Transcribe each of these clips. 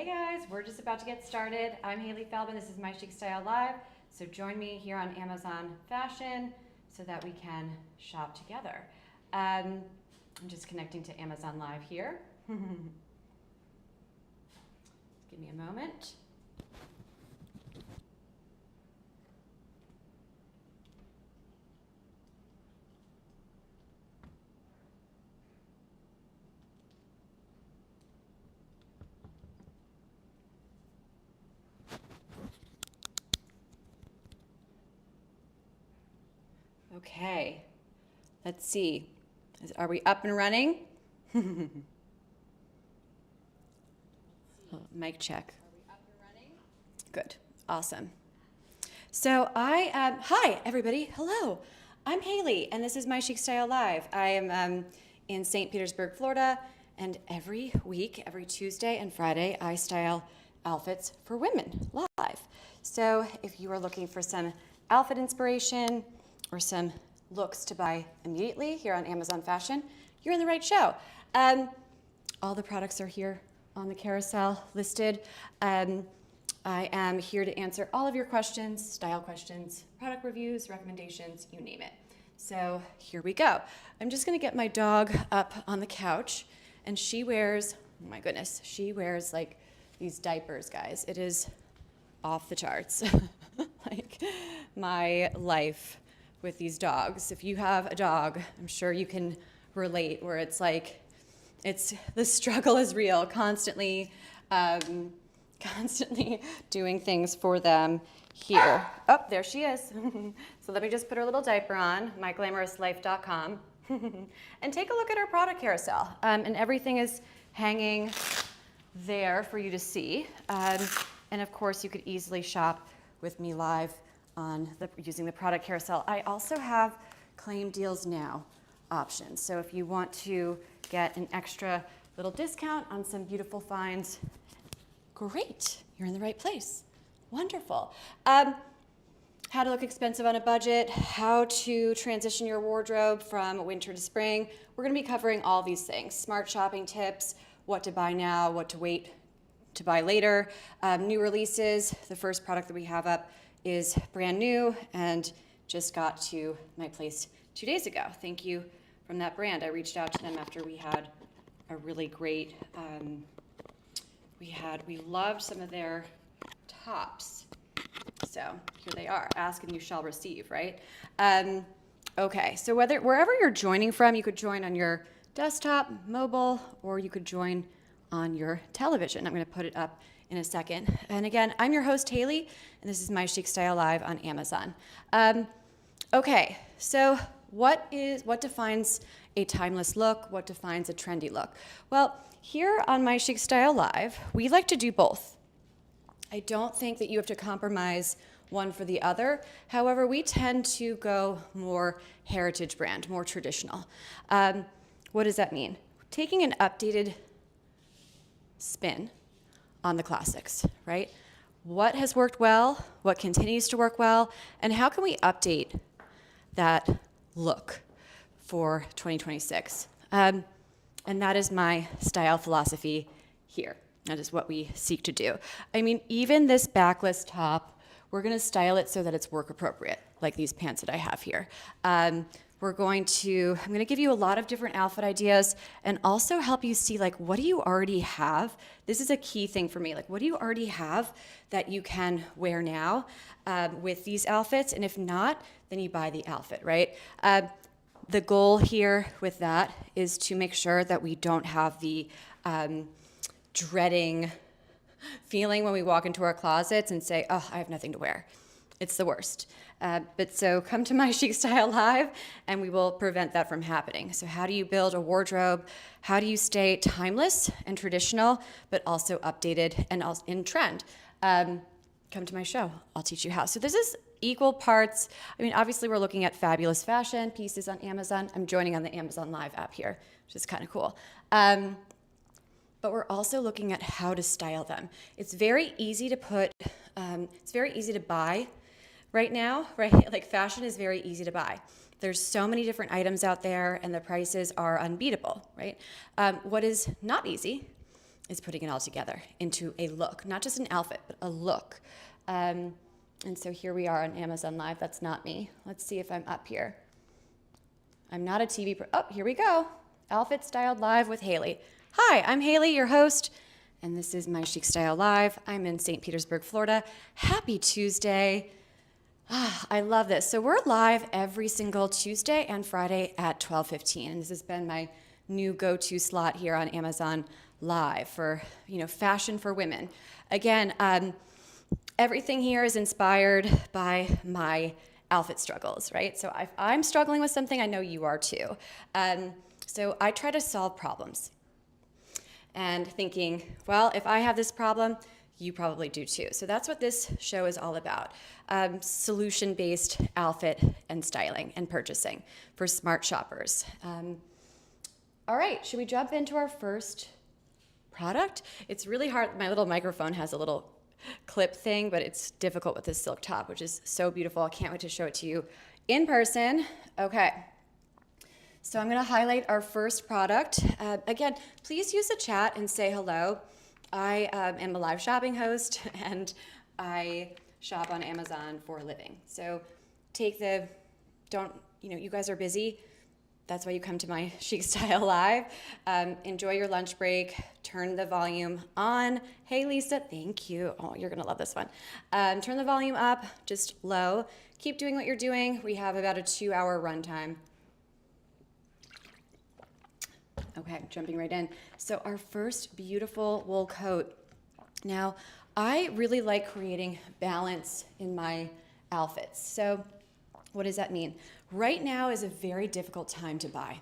Hey guys, we're just about to get started. I'm Hailey Feldman, this is My Chic Style Live. So join me here on Amazon Fashion so that we can shop together. I'm just connecting to Amazon Live here. Give me a moment. Okay, let's see. Are we up and running? Mic check. Are we up and running? Good, awesome. So hi everybody, hello. I'm Hailey and this is My Chic Style Live. I am in St. Petersburg, Florida, and every week, every Tuesday and Friday, I style outfits for women live. So if you are looking for some outfit inspiration, or some looks to buy immediately here on Amazon Fashion, you're in the right show. All the products are here on the carousel listed. I am here to answer all of your questions, style questions, product reviews, recommendations, you name it. So here we go. I'm just gonna get my dog up on the couch, and she wears, oh my goodness, she wears like these diapers, guys. It is off the charts. Like my life with these dogs. If you have a dog, I'm sure you can relate, where it's like, the struggle is real, constantly doing things for them here. Oh, there she is. So let me just put her little diaper on, myglamorouslife.com, and take a look at our product carousel. And everything is hanging there for you to see. And of course, you could easily shop with me live using the product carousel. I also have claim deals now options. So if you want to get an extra little discount on some beautiful finds, great, you're in the right place. Wonderful. How to look expensive on a budget, how to transition your wardrobe from winter to spring. We're gonna be covering all these things. Smart shopping tips, what to buy now, what to wait to buy later. New releases, the first product that we have up is brand new and just got to my place 2 days ago. Thank you from that brand. I reached out to them after we had a really great, we loved some of their tops. So here they are, ask and you shall receive, right? Okay, so wherever you're joining from, you could join on your desktop, mobile, or you could join on your television. I'm gonna put it up in a second. And again, I'm your host, Hailey, and this is My Chic Style Live on Amazon. Okay, so what defines a timeless look? What defines a trendy look? Well, here on My Chic Style Live, we like to do both. I don't think that you have to compromise one for the other. However, we tend to go more heritage brand, more traditional. What does that mean? Taking an updated spin on the classics, right? What has worked well, what continues to work well, and how can we update that look for 2026? And that is my style philosophy here. That is what we seek to do. I mean, even this backless top, we're gonna style it so that it's work appropriate, like these pants that I have here. I'm gonna give you a lot of different outfit ideas and also help you see, like, what do you already have? This is a key thing for me. Like, what do you already have that you can wear now with these outfits? And if not, then you buy the outfit, right? The goal here with that is to make sure that we don't have the dreading feeling when we walk into our closets and say, oh, I have nothing to wear. It's the worst. But so come to My Chic Style Live and we will prevent that from happening. So how do you build a wardrobe? How do you stay timeless and traditional, but also updated and also in trend? Come to my show, I'll teach you how. So this is equal parts. I mean, obviously we're looking at fabulous fashion pieces on Amazon. I'm joining on the Amazon Live app here, which is kind of cool. But we're also looking at how to style them. It's very easy to it's very easy to buy right now, right? Like fashion is very easy to buy. There's so many different items out there and the prices are unbeatable, right? What is not easy is putting it all together into a look, not just an outfit, but a look. And so here we are on Amazon Live. That's not me. Let's see if I'm up here. I'm not a TV oh, here we go. Outfit Styled Live with Hailey. Hi, I'm Hailey, your host, and this is my Chic Style Live. I'm in St. Petersburg, Florida. Happy Tuesday. I love this. So we're live every single Tuesday and Friday at 12:15, and this has been my new go-to slot here on Amazon Live for, fashion for women. Again, everything here is inspired by my outfit struggles, right? So if I'm struggling with something, I know you are too. So I try to solve problems and thinking, well, if I have this problem, you probably do too. So that's what this show is all about. Solution-based outfit and styling and purchasing for smart shoppers. All right, should we jump into our first product? It's really hard. My little microphone has a little clip thing, but it's difficult with this silk top, which is so beautiful. I can't wait to show it to you in person. Okay. So I'm gonna highlight our first product. Again, please use the chat and say hello. I am a live shopping host and I shop on Amazon for a living. So you guys are busy. That's why you come to my Chic Style Live. Enjoy your lunch break. Turn the volume on. Hey, Lisa, thank you. Oh, you're gonna love this one. Turn the volume up, just low. Keep doing what you're doing. We have about a 2-hour runtime. Okay, jumping right in. So our first beautiful wool coat. Now, I really like creating balance in my outfits. So what does that mean? Right now is a very difficult time to buy,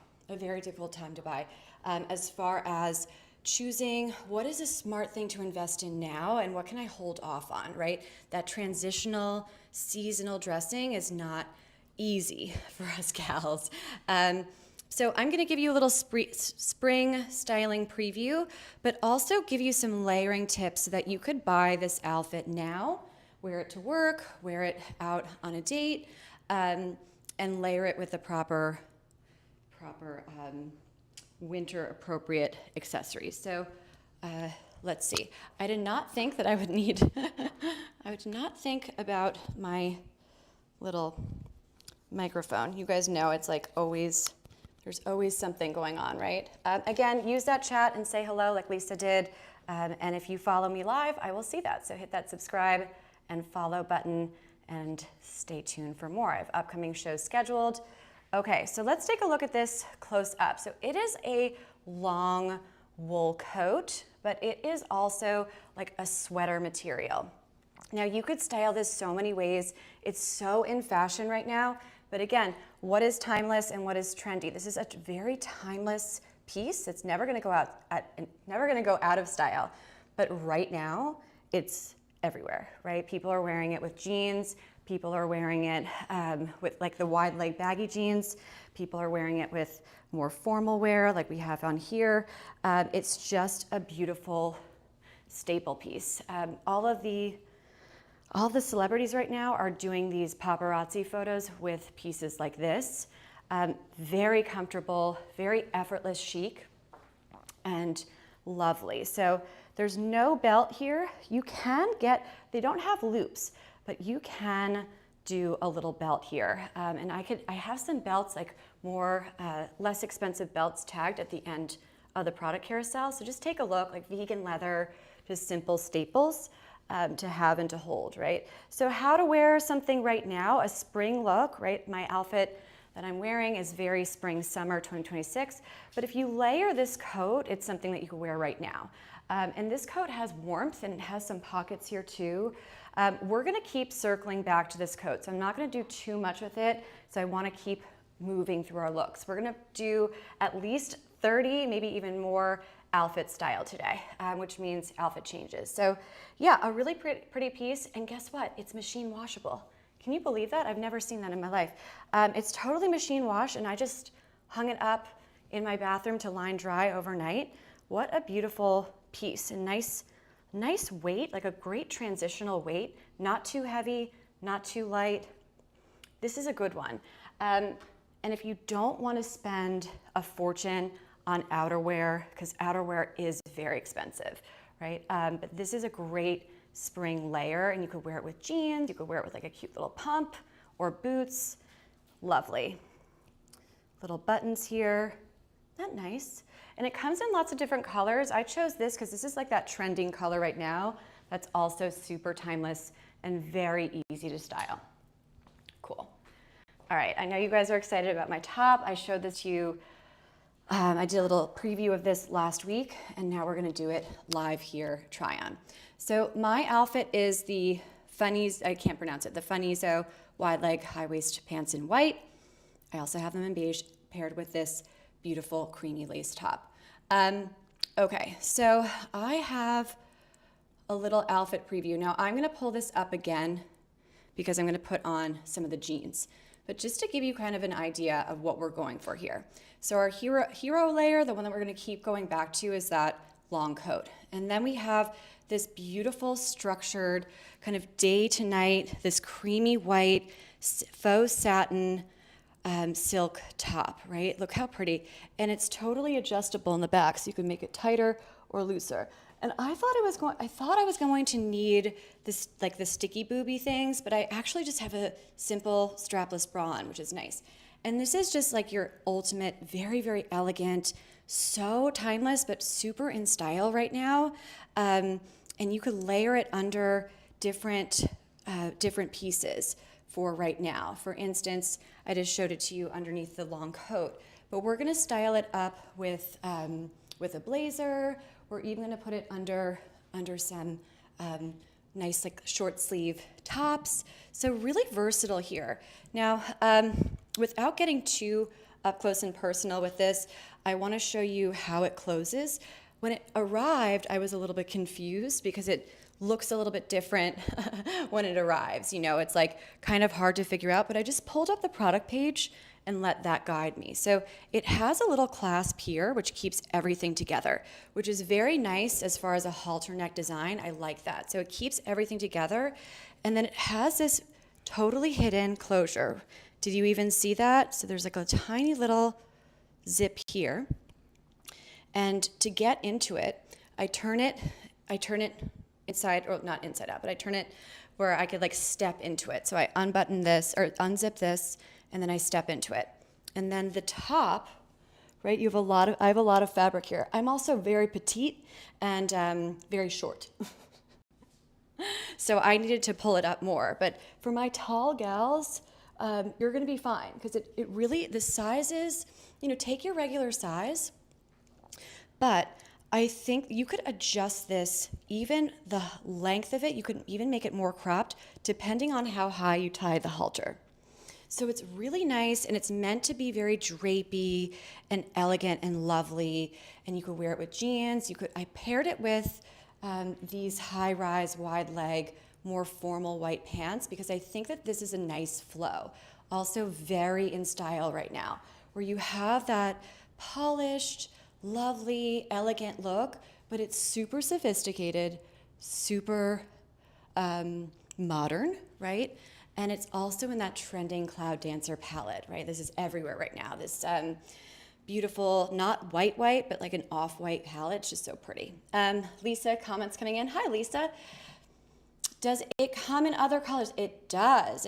as far as choosing what is a smart thing to invest in now and what can I hold off on, right? That transitional seasonal dressing is not easy for us gals. So I'm gonna give you a little spring styling preview, but also give you some layering tips so that you could buy this outfit now, wear it to work, wear it out on a date, and layer it with the proper winter appropriate accessories. So let's see. I did not think that I would need, I did not think about my little microphone. You guys know it's like always, there's always something going on, right? Again, use that chat and say hello like Lisa did. And if you follow me live, I will see that. So hit that subscribe and follow button and stay tuned for more. I have upcoming shows scheduled. Okay, so let's take a look at this close up. So it is a long wool coat, but it is also like a sweater material. Now you could style this so many ways. It's so in fashion right now. But again, what is timeless and what is trendy? This is a very timeless piece. It's never gonna go out of style. But right now, it's everywhere, right? People are wearing it with jeans. People are wearing it with like the wide leg baggy jeans. People are wearing it with more formal wear like we have on here. It's just a beautiful staple piece. All the celebrities right now are doing these paparazzi photos with pieces like this. Very comfortable, very effortless chic, and lovely. So there's no belt here. You can they don't have loops, but you can do a little belt here. And I have some belts, like more, less expensive belts tagged at the end of the product carousel. So just take a look, like vegan leather, just simple staples. To have and to hold, right? So how to wear something right now, a spring look, right? My outfit that I'm wearing is very spring, summer 2026. But if you layer this coat, it's something that you can wear right now. And this coat has warmth and it has some pockets here too. We're gonna keep circling back to this coat. So I'm not gonna do too much with it. So I wanna keep moving through our looks. We're gonna do at least 30, maybe even more outfit style today, which means outfit changes. So yeah, a really pretty piece, and guess what? It's machine washable. Can you believe that? I've never seen that in my life. It's totally machine wash, and I just hung it up in my bathroom to line dry overnight. What a beautiful piece, and nice weight, like a great transitional weight, not too heavy, not too light. This is a good one. And if you don't want to spend a fortune on outerwear because outerwear is very expensive, right? But this is a great spring layer, and you could wear it with jeans, you could wear it with like a cute little pump or boots. Lovely. Little buttons here. Isn't that nice? And it comes in lots of different colors. I chose this because this is like that trending color right now that's also super timeless and very easy to style. Cool. All right, I know you guys are excited about my top. I showed this to you. I did a little preview of this last week, and now we're gonna do it live here, try on. So my outfit is the Funnies, I can't pronounce it, the Funnizo wide leg high waist pants in white. I also have them in beige paired with this beautiful creamy lace top. Okay, so I have a little outfit preview. Now I'm gonna pull this up again because I'm gonna put on some of the jeans. But just to give you kind of an idea of what we're going for here. So our hero layer, the one that we're gonna keep going back to, is that long coat. And then we have this beautiful structured kind of day to night, this creamy white faux satin silk top, right? Look how pretty. And it's totally adjustable in the back, so you can make it tighter or looser. And I thought I was going to need this, like the sticky booby things, but I actually just have a simple strapless bra on, which is nice. And this is just like your ultimate, very, very elegant, so timeless, but super in style right now. And you could layer it under different pieces for right now. For instance, I just showed it to you underneath the long coat, but we're gonna style it up with a blazer. We're even gonna put it under some nice like short sleeve tops. So really versatile here. Now, without getting too up close and personal with this, I wanna show you how it closes. When it arrived, I was a little bit confused because it looks a little bit different when it arrives. You know, it's like kind of hard to figure out, but I just pulled up the product page and let that guide me. So it has a little clasp here, which keeps everything together, which is very nice as far as a halter neck design. I like that. So it keeps everything together. And then it has this totally hidden closure. Did you even see that? So there's like a tiny little zip here. And to get into it, I turn it inside, or not inside out, but I turn it where I could like step into it. So I unbutton this or unzip this, and then I step into it. And then the top, right? I have a lot of fabric here. I'm also very petite and very short. So I needed to pull it up more. But for my tall gals, you're gonna be fine because it really, the sizes, you know, take your regular size, but I think you could adjust this, even the length of it, you could even make it more cropped depending on how high you tie the halter. So it's really nice, and it's meant to be very drapey and elegant and lovely, and you could wear it with jeans. I paired it with these high-rise, wide-leg, more formal white pants because I think that this is a nice flow. Also very in style right now, where you have that polished, lovely, elegant look, but it's super sophisticated, super modern, right? And it's also in that trending Cloud Dancer palette, right? This is everywhere right now. This beautiful, not white, but like an off-white palette. It's just so pretty. Lisa, comments coming in. Hi, Lisa. Does it come in other colors? It does.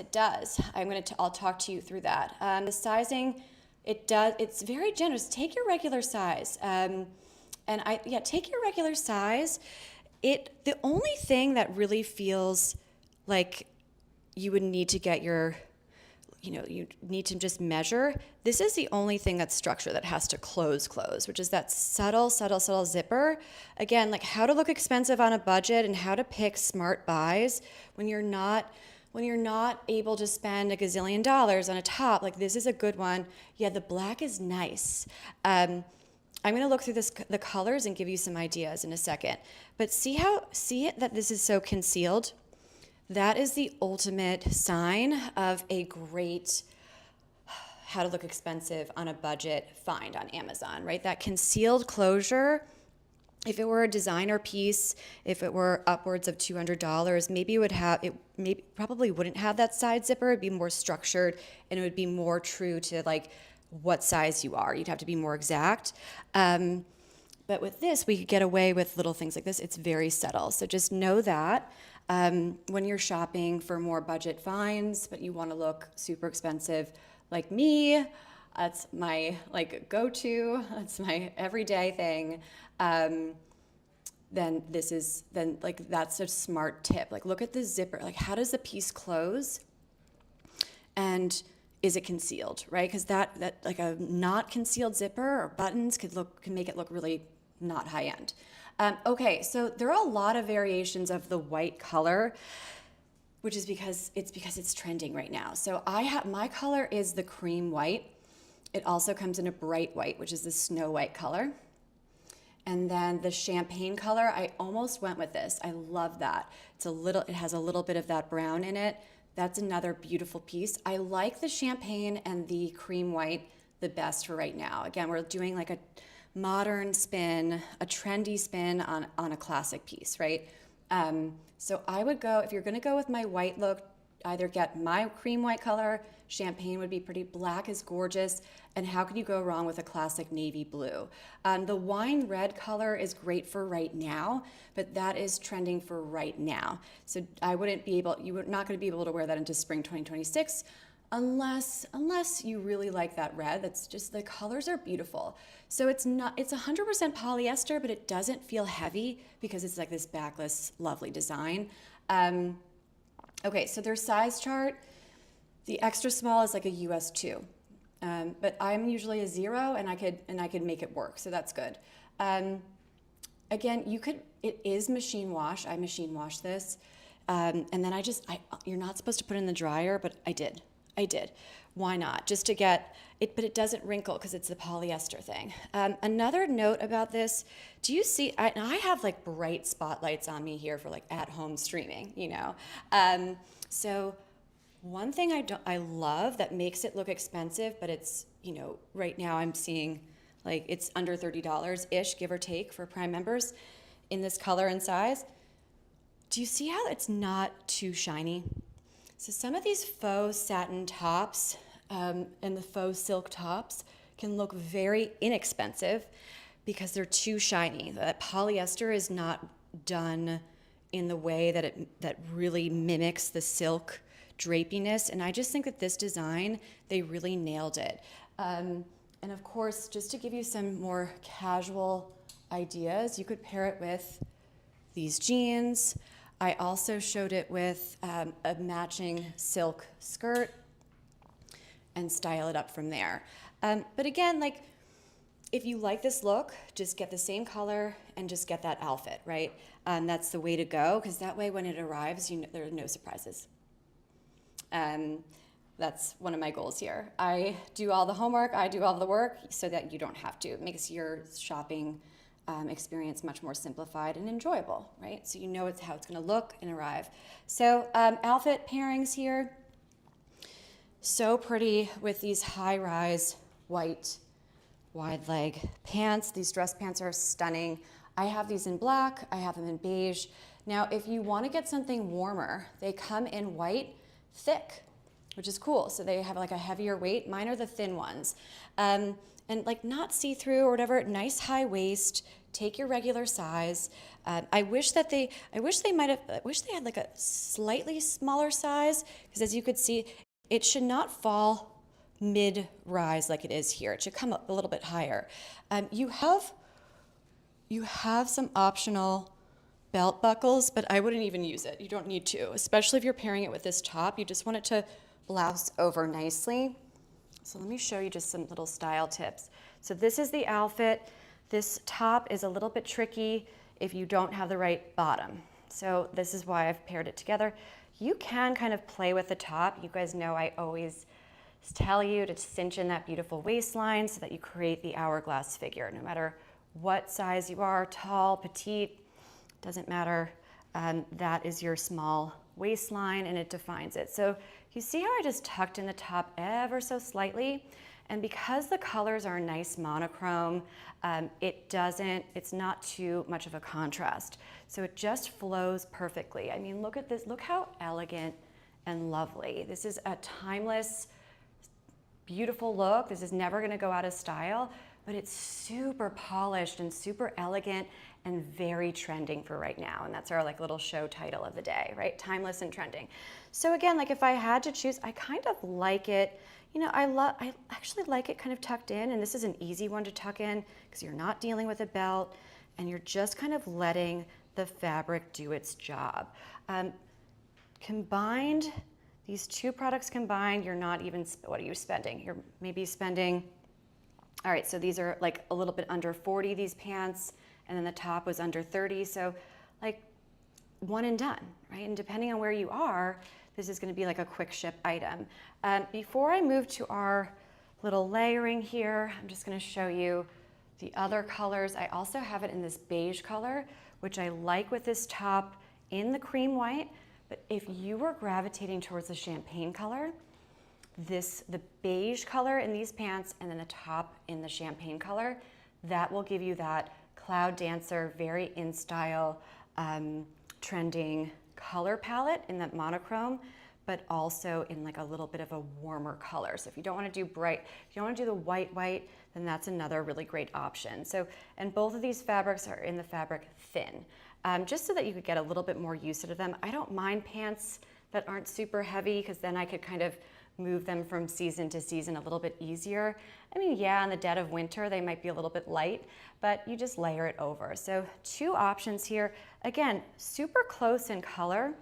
I'll talk to you through that. The sizing, it's very generous. Take your regular size. Take your regular size. The only thing that really feels like you would need to get you need to just measure. This is the only thing that's structure that has to close, which is that subtle zipper. Again, like how to look expensive on a budget and how to pick smart buys when you're not able to spend a gazillion dollars on a top. Like this is a good one. Yeah, the black is nice. I'm gonna look through the colors and give you some ideas in a second. But see it that this is so concealed? That is the ultimate sign of a great how to look expensive on a budget find on Amazon, right? That concealed closure, if it were a designer piece, if it were upwards of $200, maybe probably wouldn't have that side zipper. It'd be more structured and it would be more true to like what size you are. You'd have to be more exact. But with this, we could get away with little things like this. It's very subtle. So just know that when you're shopping for more budget finds, but you want to look super expensive like me, that's my like go-to, that's my everyday thing. Then that's a smart tip. Like look at the zipper, like how does the piece close? And is it concealed, right? Because that like a not concealed zipper or buttons can make it look really not high end. Okay, so there are a lot of variations of the white color, which is because it's trending right now. So my color is the cream white. It also comes in a bright white, which is the snow white color. And then the champagne color, I almost went with this. I love that. It has a little bit of that brown in it. That's another beautiful piece. I like the champagne and the cream white the best for right now. Again, we're doing like a modern spin, a trendy spin on a classic piece, right? So I would go, if you're gonna go with my white look, either get my cream white color, champagne would be pretty, black is gorgeous, and how can you go wrong with a classic navy blue? The wine red color is great for right now, but that is trending for right now. So you're not gonna be able to wear that into spring 2026 unless you really like that red. That's just, the colors are beautiful. So it's 100% polyester, but it doesn't feel heavy because it's like this backless, lovely design. Okay, so their size chart, the extra small is like a US 2. But I'm usually a 0 and I could make it work, so that's good. Again, it is machine wash. I machine wash this. And then you're not supposed to put it in the dryer, but I did. Why not? Just to get it, but it doesn't wrinkle because it's the polyester thing. Another note about this, do you see, I have like bright spotlights on me here for like at-home streaming, you know? So one thing I love that makes it look expensive, but it's, you know, right now I'm seeing like it's under $30-ish, give or take, for Prime members in this color and size. Do you see how it's not too shiny? So some of these faux satin tops and the faux silk tops can look very inexpensive because they're too shiny. That polyester is not done in the way that really mimics the silk drapiness, and I just think that this design, they really nailed it. And of course, just to give you some more casual ideas, you could pair it with these jeans. I also showed it with a matching silk skirt and style it up from there. But again, like, if you like this look, just get the same color and just get that outfit, right? That's the way to go, because that way when it arrives, there are no surprises. That's one of my goals here. I do all the homework, I do all the work so that you don't have to. It makes your shopping experience much more simplified and enjoyable, right? So you know how it's gonna look and arrive. So outfit pairings here. So pretty with these high-rise white wide leg pants. These dress pants are stunning. I have these in black, I have them in beige. Now, if you wanna get something warmer, they come in white, thick, which is cool. So they have like a heavier weight. Mine are the thin ones. And like not see-through or whatever, nice high waist, take your regular size. I wish they had like a slightly smaller size, because as you could see, it should not fall mid-rise like it is here. It should come up a little bit higher. You have some optional belt buckles, but I wouldn't even use it. You don't need to, especially if you're pairing it with this top. You just want it to blouse over nicely. So let me show you just some little style tips. So this is the outfit. This top is a little bit tricky if you don't have the right bottom. So this is why I've paired it together. You can kind of play with the top. You guys know I always tell you to cinch in that beautiful waistline so that you create the hourglass figure. No matter what size you are, tall, petite, doesn't matter. That is your small waistline and it defines it. So you see how I just tucked in the top ever so slightly? And because the colors are nice monochrome, it's not too much of a contrast. So it just flows perfectly. I mean, look at this, look how elegant and lovely. This is a timeless beautiful look. This is never gonna go out of style, but it's super polished and super elegant and very trending for right now. And that's our like little show title of the day, right? Timeless and trending. So again, like if I had to choose, I kind of like it, you know, I actually like it kind of tucked in, and this is an easy one to tuck in because you're not dealing with a belt and you're just kind of letting the fabric do its job. Combined, these two products combined, you're not even, what are you spending? You're maybe spending, all right, so these are like a little bit under 40, these pants, and then the top was under 30, so like one and done, right? And depending on where you are, this is gonna be like a quick ship item. Before I move to our little layering here, I'm just gonna show you the other colors. I also have it in this beige color, which I like with this top in the cream white, but if you were gravitating towards the champagne color, the beige color in these pants and then the top in the champagne color, that will give you that cloud dancer, very in style, trending color palette in that monochrome, but also in like a little bit of a warmer color. So if you don't want to do bright, if you don't want to do the white, then that's another really great option. So, and both of these fabrics are in the fabric thin, just so that you could get a little bit more use out of them. I don't mind pants that aren't super heavy because then I could kind of move them from season to season a little bit easier. I mean, yeah, in the dead of winter, they might be a little bit light, but you just layer it over. So two options here. Again, super close in color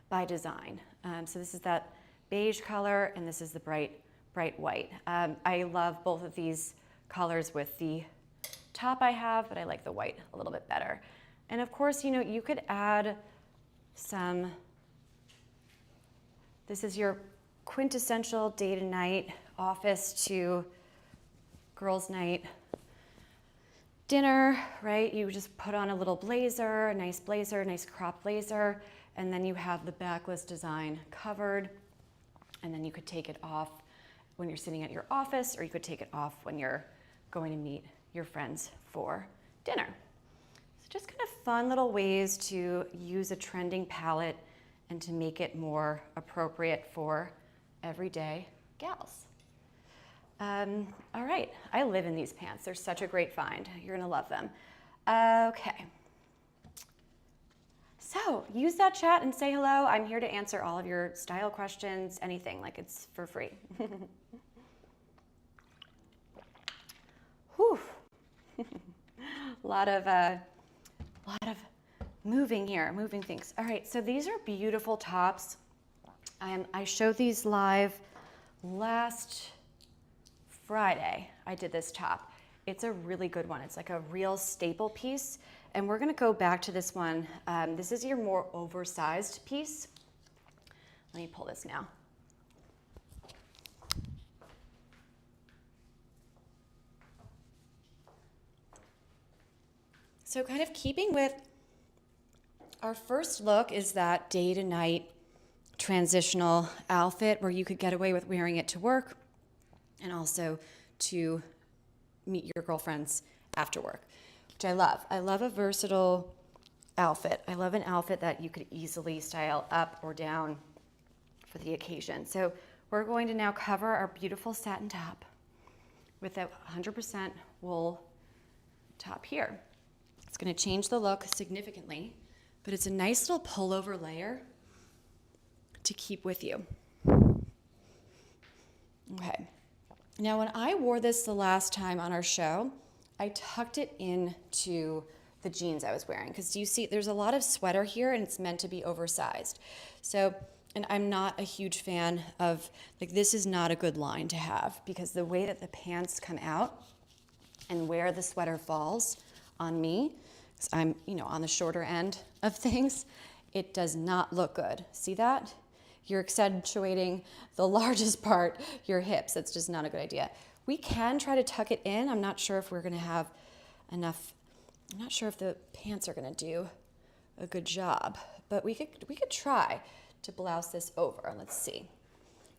by design. So this is that beige color, and this is the bright white. I love both of these colors with the top I have, but I like the white a little bit better. And of course, you know, you could add some, this is your quintessential day to night, office to girls' night dinner, right? You just put on a little blazer, a nice crop blazer, and then you have the backless design covered, and then you could take it off when you're sitting at your office, or you could take it off when you're going to meet your friends for dinner. So just kind of fun little ways to use a trending palette and to make it more appropriate for everyday gals. All right, I live in these pants. They're such a great find. You're gonna love them. Okay. So use that chat and say hello. I'm here to answer all of your style questions, anything, like it's for free. Whew. a lot of moving here, moving things. All right, so these are beautiful tops. I showed these live last Friday. I did this top. It's a really good one. It's like a real staple piece. And we're gonna go back to this one. This is your more oversized piece. Let me pull this now. So kind of keeping with our first look is that day to night transitional outfit where you could get away with wearing it to work and also to meet your girlfriends after work, which I love. I love a versatile outfit. I love an outfit that you could easily style up or down for the occasion. So we're going to now cover our beautiful satin top with a 100% wool top here. It's going to change the look significantly, but it's a nice little pullover layer to keep with you. Okay. Now, when I wore this the last time on our show, I tucked it into the jeans I was wearing because you see there's a lot of sweater here and it's meant to be oversized. So, and I'm not a huge fan of, like, this is not a good line to have because the way that the pants come out and where the sweater falls on me, because I'm, you know, on the shorter end of things, it does not look good. See that? You're accentuating the largest part, your hips. That's just not a good idea. We can try to tuck it in. I'm not sure if we're gonna have enough, I'm not sure if the pants are gonna do a good job, but we could try to blouse this over. Let's see.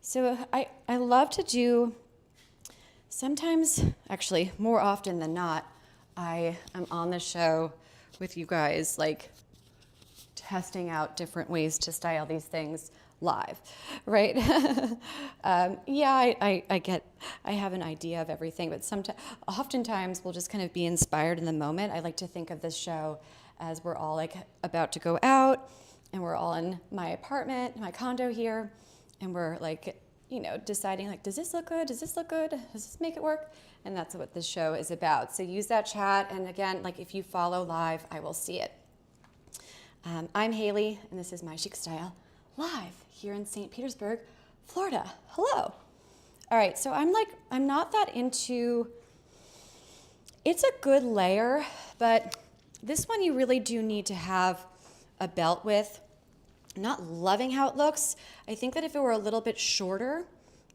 So I love to do, sometimes, actually more often than not, I am on the show with you guys like testing out different ways to style these things live, right? Yeah, I have an idea of everything, but oftentimes we'll just kind of be inspired in the moment. I like to think of this show as we're all like about to go out and we're all in my apartment, my condo here, and we're like, you know, deciding like, does this look good? Does this look good? Does this make it work? And that's what this show is about. So use that chat. And again, like if you follow live, I will see it. I'm Hailey, and this is My Chic Style live here in St. Petersburg, Florida. Hello. All right, so I'm not that into, it's a good layer, but this one you really do need to have a belt with. I'm not loving how it looks. I think that if it were a little bit shorter,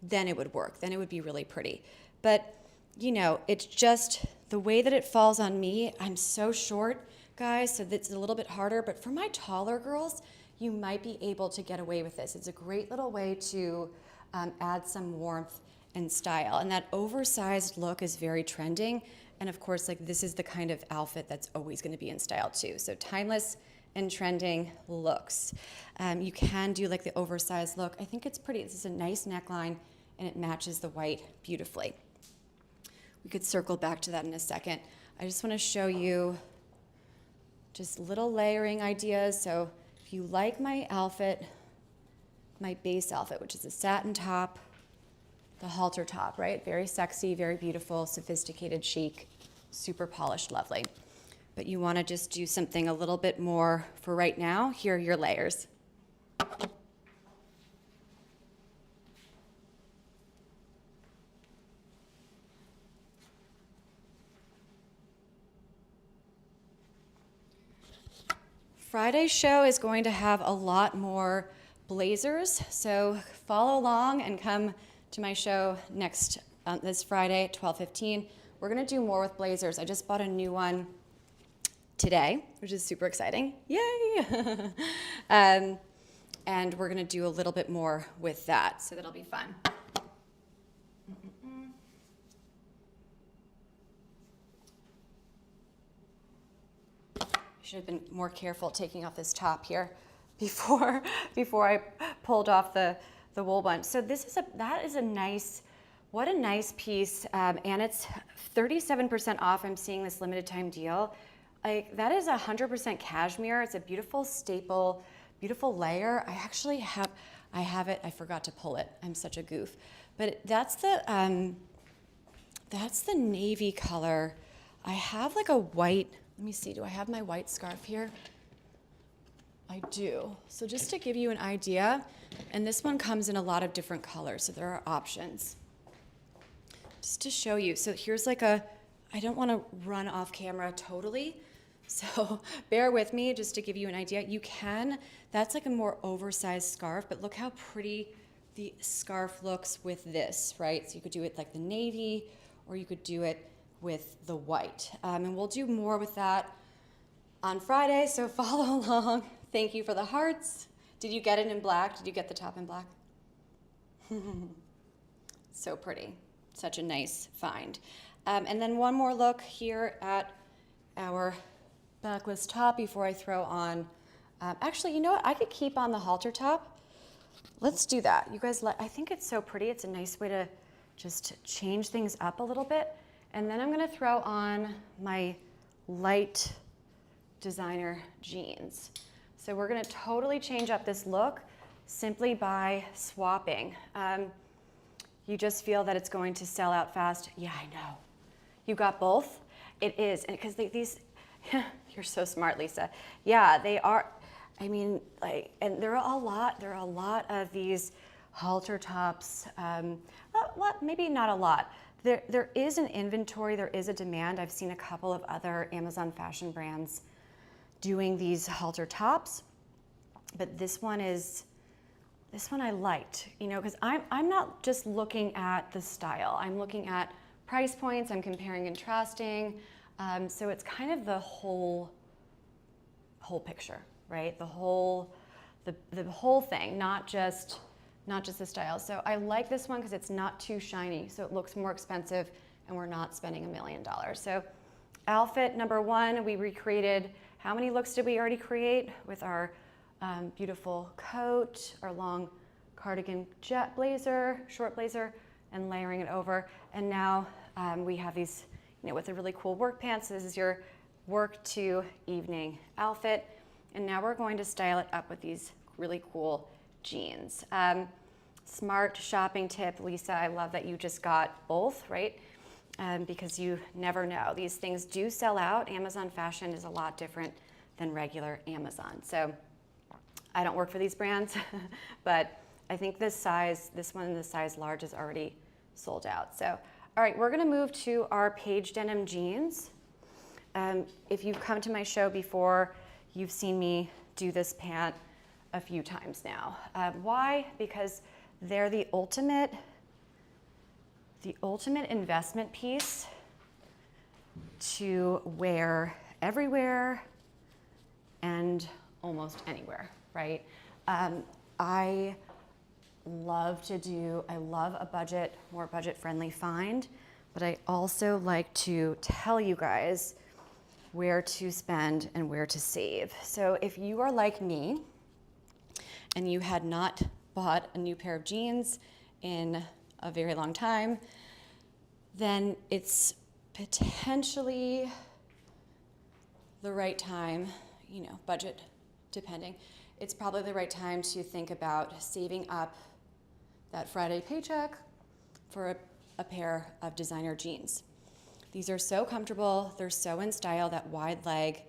then it would work. Then it would be really pretty. But, you know, it's just the way that it falls on me. I'm so short, guys, so that's a little bit harder. But for my taller girls, you might be able to get away with this. It's a great little way to add some warmth and style. And that oversized look is very trending. And of course, like this is the kind of outfit that's always gonna be in style too. So timeless and trending looks. You can do like the oversized look. I think it's pretty. This is a nice neckline and it matches the white beautifully. We could circle back to that in a second. I just wanna show you just little layering ideas. So if you like my outfit, my base outfit, which is a satin top, the halter top, right? Very sexy, very beautiful, sophisticated, chic, super polished, lovely. But you wanna just do something a little bit more for right now. Here are your layers. Friday's show is going to have a lot more blazers, so follow along and come to my show this Friday at 12:15. We're gonna do more with blazers. I just bought a new one today, which is super exciting. Yay! And we're gonna do a little bit more with that, so that'll be fun. Should have been more careful taking off this top here before I pulled off the wool one. So that is a nice, what a nice piece, and it's 37% off. I'm seeing this limited time deal. Like that is 100% cashmere. It's a beautiful staple, beautiful layer. I actually have it. I forgot to pull it. I'm such a goof. But that's the navy color. I have like a white. Let me see, do I have my white scarf here? I do. So just to give you an idea, and this one comes in a lot of different colors, so there are options. Just to show you, so here's like I don't wanna run off camera totally, so bear with me just to give you an idea. That's like a more oversized scarf, but look how pretty the scarf looks with this, right? So you could do it like the navy, or you could do it with the white. And we'll do more with that on Friday, so follow along. Thank you for the hearts. Did you get it in black? Did you get the top in black? So pretty. Such a nice find. And then one more look here at our backless top before I throw on. Actually, you know what? I could keep on the halter top. Let's do that. You guys, I think it's so pretty. It's a nice way to just change things up a little bit. And then I'm gonna throw on my light designer jeans. So we're gonna totally change up this look simply by swapping. You just feel that it's going to sell out fast. Yeah, I know. You got both? It is, because these, you're so smart, Lisa. Yeah, they are, I mean, like, and there are a lot of these halter tops, maybe not a lot. There is an inventory, there is a demand. I've seen a couple of other Amazon fashion brands doing these halter tops, but this one I liked, you know, because I'm not just looking at the style. I'm looking at price points, I'm comparing and contrasting. So it's kind of the whole picture, right? The whole thing, not just the style. So I like this one because it's not too shiny, so it looks more expensive and we're not spending $1 million. So outfit number one, we recreated, how many looks did we already create with our beautiful coat or long cardigan jet blazer, short blazer, and layering it over. And now we have these, with the really cool work pants. This is your work to evening outfit. And now we're going to style it up with these really cool jeans. Smart shopping tip, Lisa, I love that you just got both, right? Because you never know. These things do sell out. Amazon fashion is a lot different than regular Amazon. So I don't work for these brands, but I think this one in the size large is already sold out. So, all right, we're gonna move to our page denim jeans. If you've come to my show before, you've seen me do this pant a few times now. Why? Because they're the ultimate investment piece to wear everywhere and almost anywhere, right? I love a more budget-friendly find, but I also like to tell you guys where to spend and where to save. So if you are like me and you had not bought a new pair of jeans in a very long time, then it's potentially the right time, budget depending, it's probably the right time to think about saving up that Friday paycheck for a pair of designer jeans. These are so comfortable, they're so in style, that wide leg,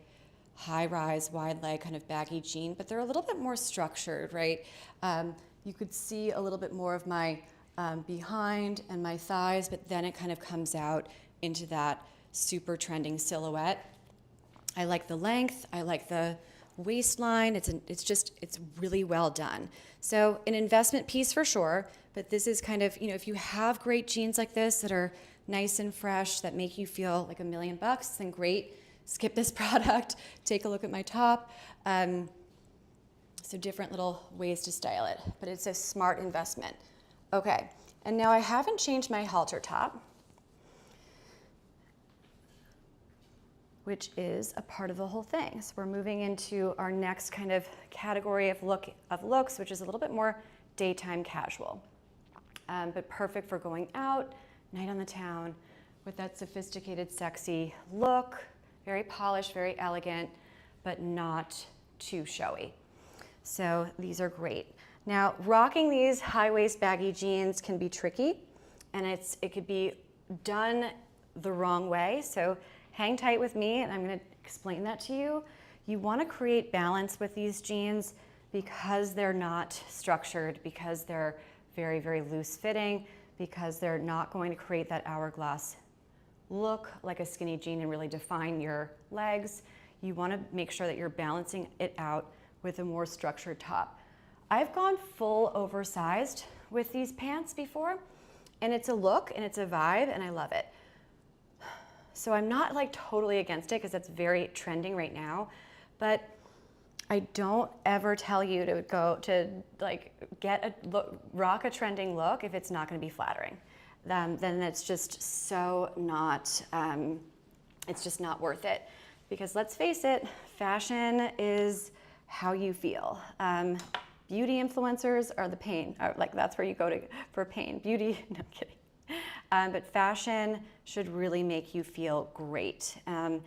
high rise, wide leg kind of baggy jean, but they're a little bit more structured, right? You could see a little bit more of my behind and my thighs, but then it kind of comes out into that super trending silhouette. I like the length, I like the waistline, it's really well done. So an investment piece for sure, but this is kind of, if you have great jeans like this that are nice and fresh, that make you feel like $1 million, then great, skip this product, take a look at my top. So different little ways to style it, but it's a smart investment. Okay, and now I haven't changed my halter top, which is a part of the whole thing. So we're moving into our next kind of category of looks, which is a little bit more daytime casual, but perfect for going out, night on the town, with that sophisticated, sexy look, very polished, very elegant, but not too showy. So these are great. Now, rocking these high-waist baggy jeans can be tricky, and it could be done the wrong way. So hang tight with me, and I'm gonna explain that to you. You wanna create balance with these jeans because they're not structured, because they're very, very loose fitting, because they're not going to create that hourglass look like a skinny jean and really define your legs. You wanna make sure that you're balancing it out with a more structured top. I've gone full oversized with these pants before, and it's a look and it's a vibe, and I love it. So I'm not like totally against it because it's very trending right now, but I don't ever tell you to go to like rock a trending look if it's not going to be flattering. Then it's just so not, it's just not worth it. Because let's face it, fashion is how you feel. Beauty influencers are the pain, like that's where you go for pain. Beauty, no kidding. But fashion should really make you feel great. And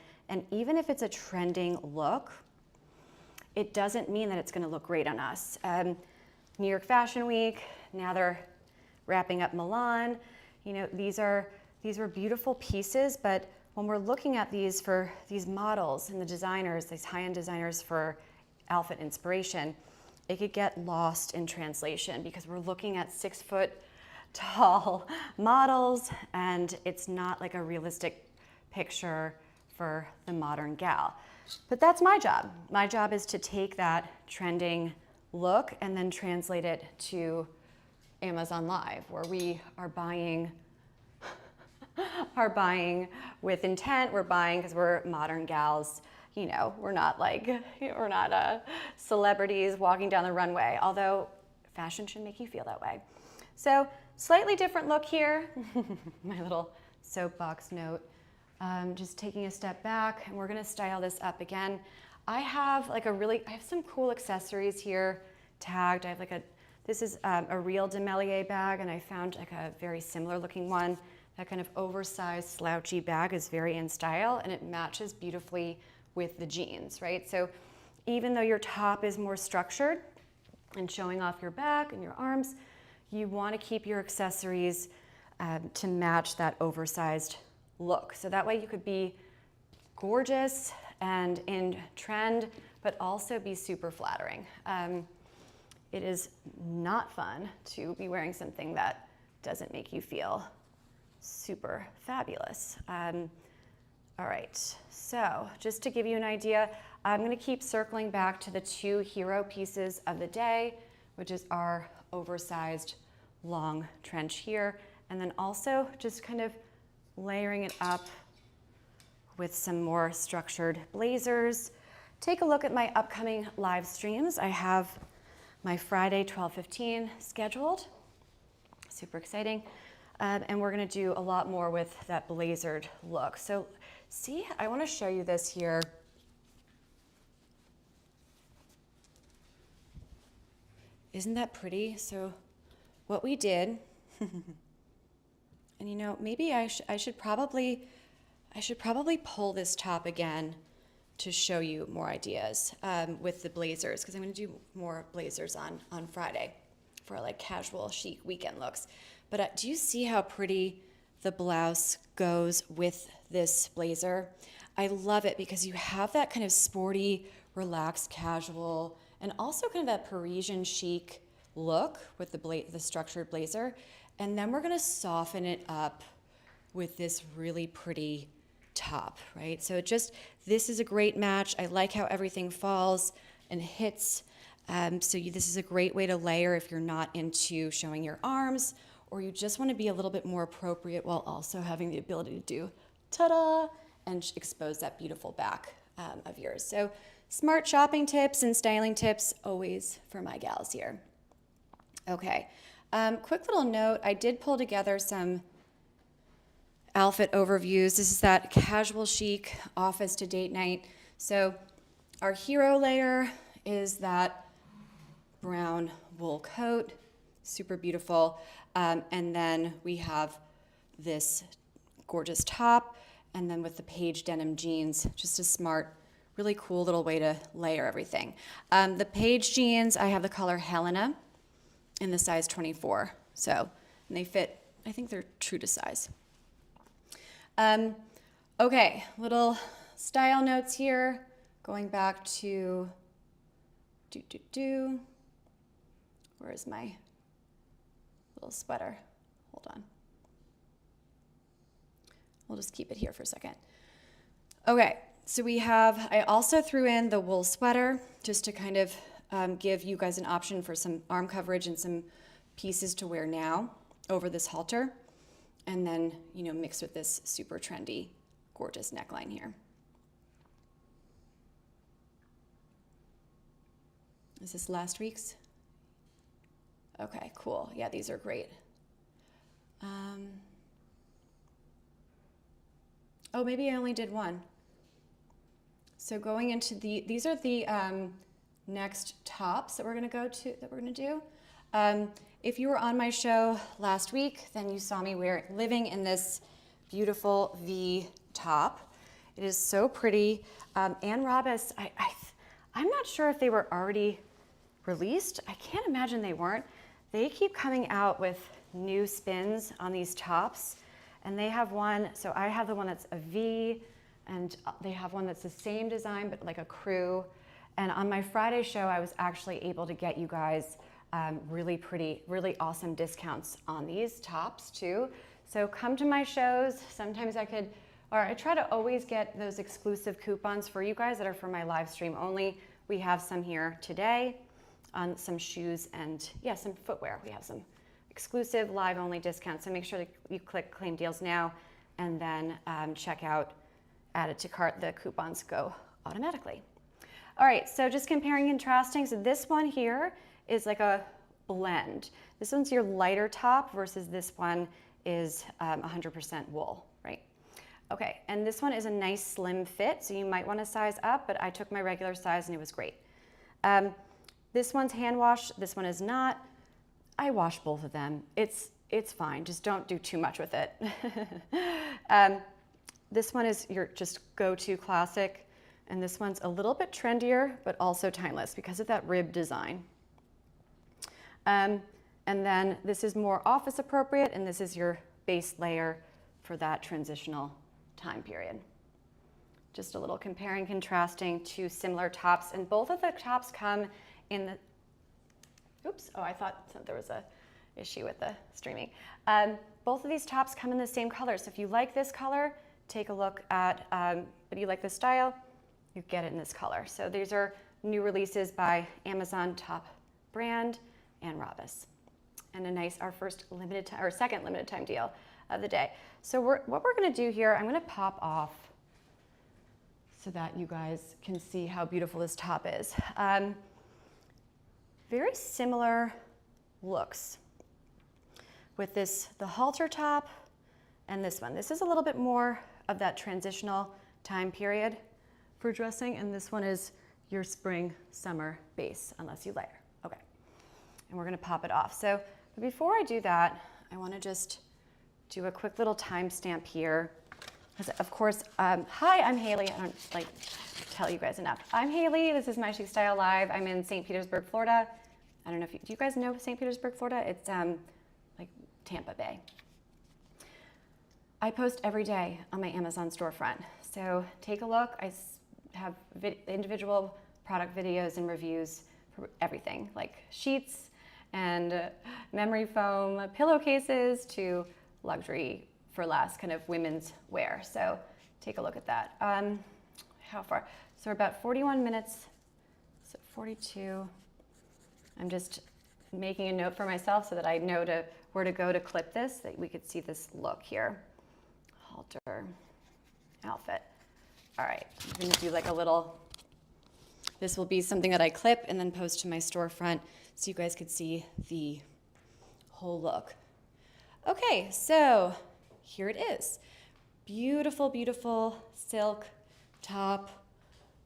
even if it's a trending look, it doesn't mean that it's gonna look great on us. New York Fashion Week, now they're wrapping up Milan. These were beautiful pieces, but when we're looking at these for these models and the designers, these high-end designers for outfit inspiration, it could get lost in translation because we're looking at 6-foot-tall models, and it's not like a realistic picture for the modern gal. But that's my job. My job is to take that trending look and then translate it to Amazon Live, where we are buying with intent. We're buying because we're modern gals. We're not celebrities walking down the runway, although fashion should make you feel that way. So slightly different look here. My little soapbox note. Just taking a step back, and we're gonna style this up again. I have like I have some cool accessories here tagged. I have like this is a real DeMellier bag, and I found like a very similar looking one. That kind of oversized slouchy bag is very in style, and it matches beautifully with the jeans, right? So even though your top is more structured and showing off your back and your arms, you want to keep your accessories to match that oversized look. So that way you could be gorgeous and in trend, but also be super flattering. It is not fun to be wearing something that doesn't make you feel super fabulous. All right, so just to give you an idea, I'm gonna keep circling back to the 2 hero pieces of the day, which is our oversized long trench here, and then also just kind of layering it up with some more structured blazers. Take a look at my upcoming live streams. I have my Friday 12:15 scheduled, super exciting. And we're gonna do a lot more with that blazered look. So see, I wanna show you this here. Isn't that pretty? So what we did, and you know, maybe I should probably pull this top again to show you more ideas with the blazers, because I'm gonna do more blazers on Friday for like casual chic weekend looks. But do you see how pretty the blouse goes with this blazer? I love it because you have that kind of sporty, relaxed, casual, and also kind of that Parisian chic look with the structured blazer. And then we're gonna soften it up with this really pretty top, right? So this is a great match. I like how everything falls and hits. This is a great way to layer if you're not into showing your arms, or you just want to be a little bit more appropriate while also having the ability to do ta-da and expose that beautiful back of yours. So smart shopping tips and styling tips always for my gals here. Okay, quick little note, I did pull together some outfit overviews. This is that casual chic office to date night. So our hero layer is that brown wool coat, super beautiful. And then we have this gorgeous top, and then with the Paige denim jeans, just a smart, really cool little way to layer everything. The Paige jeans, I have the color Helena in the size 24. So, and they fit, I think they're true to size. Okay, little style notes here, going back to, where is my little sweater? Hold on. We'll just keep it here for a second. Okay, so I also threw in the wool sweater just to kind of give you guys an option for some arm coverage and some pieces to wear now over this halter. And then, you know, mixed with this super trendy, gorgeous neckline here. Is this last week's? Okay, cool. Yeah, these are great. Oh, maybe I only did one. So going into these are the next tops that we're gonna do. If you were on my show last week, then you saw me living in this beautiful V top. It is so pretty. Anrabess, I'm not sure if they were already released. I can't imagine they weren't. They keep coming out with new spins on these tops, and they have one, so I have the one that's a V, and they have one that's the same design, but like a crew. And on my Friday show, I was actually able to get you guys really pretty, really awesome discounts on these tops too. So come to my shows. Sometimes I try to always get those exclusive coupons for you guys that are for my live stream only. We have some here today on some shoes and some footwear. We have some exclusive live only discounts. So make sure that you click claim deals now and then check out, add it to cart. The coupons go automatically. All right, so just comparing and contrasting. So this one here is like a blend. This one's your lighter top versus this one is 100% wool, right? Okay, and this one is a nice slim fit, so you might want to size up, but I took my regular size and it was great. This one's hand wash, this one is not. I wash both of them. It's fine, just don't do too much with it. This one is your just go-to classic, and this one's a little bit trendier, but also timeless because of that rib design. And then this is more office appropriate, and this is your base layer for that transitional time period. Just a little comparing, contrasting two similar tops, and both of the tops come in the, oops, oh, I thought there was a issue with the streaming. Both of these tops come in the same color, so if you like this color, take a look at, if you like this style, you get it in this color. So these are new releases by Amazon top brand, Anrabess. And a nice, our first limited time, or second limited time deal of the day. So what we're gonna do here, I'm gonna pop off so that you guys can see how beautiful this top is. Very similar looks with this, the halter top and this one. This is a little bit more of that transitional time period for dressing, and this one is your spring, summer base, unless you layer. Okay, and we're gonna pop it off. So but before I do that, I wanna just do a quick little timestamp here. Of course, hi, I'm Hailey. I don't like tell you guys enough. I'm Hailey, this is my Chic Style Live. I'm in St. Petersburg, Florida. I don't know if do you guys know St. Petersburg, Florida? It's like Tampa Bay. I post every day on my Amazon storefront. So take a look. I have individual product videos and reviews for everything, like sheets and memory foam pillowcases to luxury for less kind of women's wear. So take a look at that. How far? So we're about 41 minutes, so 42. I'm just making a note for myself so that I know where to go to clip this, that we could see this look here. Halter outfit. All right, I'm gonna do like a little, this will be something that I clip and then post to my storefront so you guys could see the whole look. Okay, so here it is. Beautiful, beautiful silk top,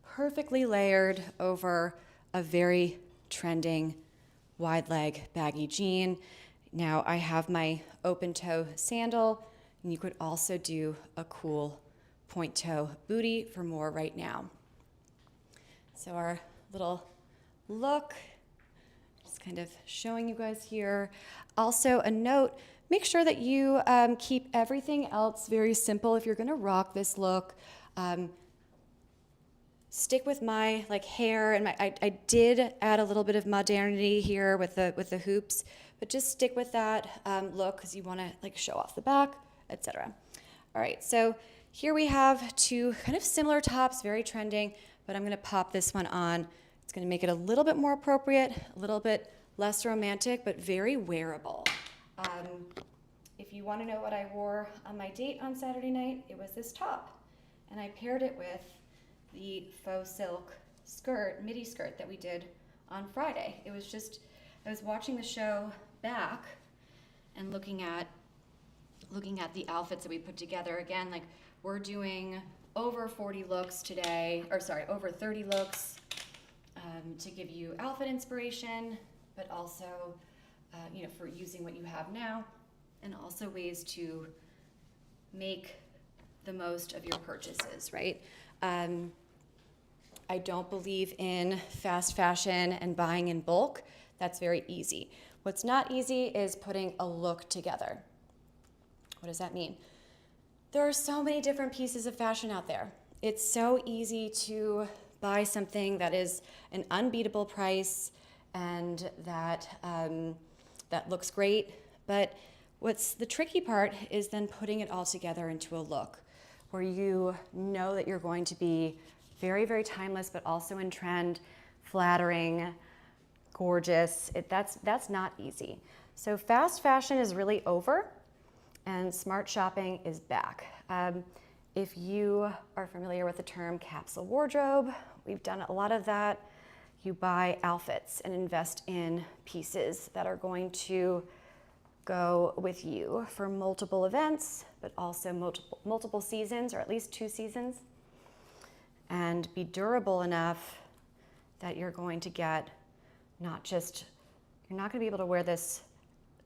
perfectly layered over a very trending wide leg baggy jean. Now I have my open toe sandal, and you could also do a cool point toe booty for more right now. So our little look, just kind of showing you guys here. Also a note, make sure that you keep everything else very simple. If you're gonna rock this look, stick with my like hair and I did add a little bit of modernity here with the hoops, but just stick with that look because you want to like show off the back, etc. All right, so here we have two kind of similar tops, very trending, but I'm going to pop this one on. It's going to make it a little bit more appropriate, a little bit less romantic, but very wearable. If you want to know what I wore on my date on Saturday night, it was this top, and I paired it with the faux silk skirt, midi skirt that we did on Friday. It was just, I was watching the show back and looking at the outfits that we put together. Again, like we're doing over 40 looks today, or sorry, over 30 looks to give you outfit inspiration, but also, you know, for using what you have now, and also ways to make the most of your purchases, right? I don't believe in fast fashion and buying in bulk. That's very easy. What's not easy is putting a look together. What does that mean? There are so many different pieces of fashion out there. It's so easy to buy something that is an unbeatable price and that looks great, but what's the tricky part is then putting it all together into a look where you know that you're going to be very, very timeless, but also in trend, flattering, gorgeous. That's not easy. So fast fashion is really over and smart shopping is back. If you are familiar with the term capsule wardrobe, we've done a lot of that. You buy outfits and invest in pieces that are going to go with you for multiple events, but also multiple seasons, or at least 2 seasons, and be durable enough that you're going to get you're not going to be able to wear this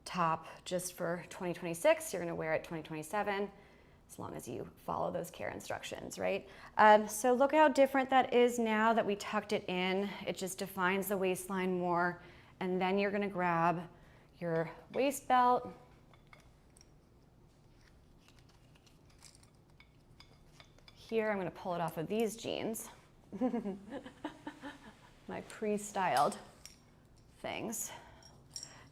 top just for 2026. You're going to wear it 2027, as long as you follow those care instructions, right? So look how different that is now that we tucked it in. It just defines the waistline more. And then you're going to grab your waist belt. Here, I'm going to pull it off of these jeans. My pre-styled things.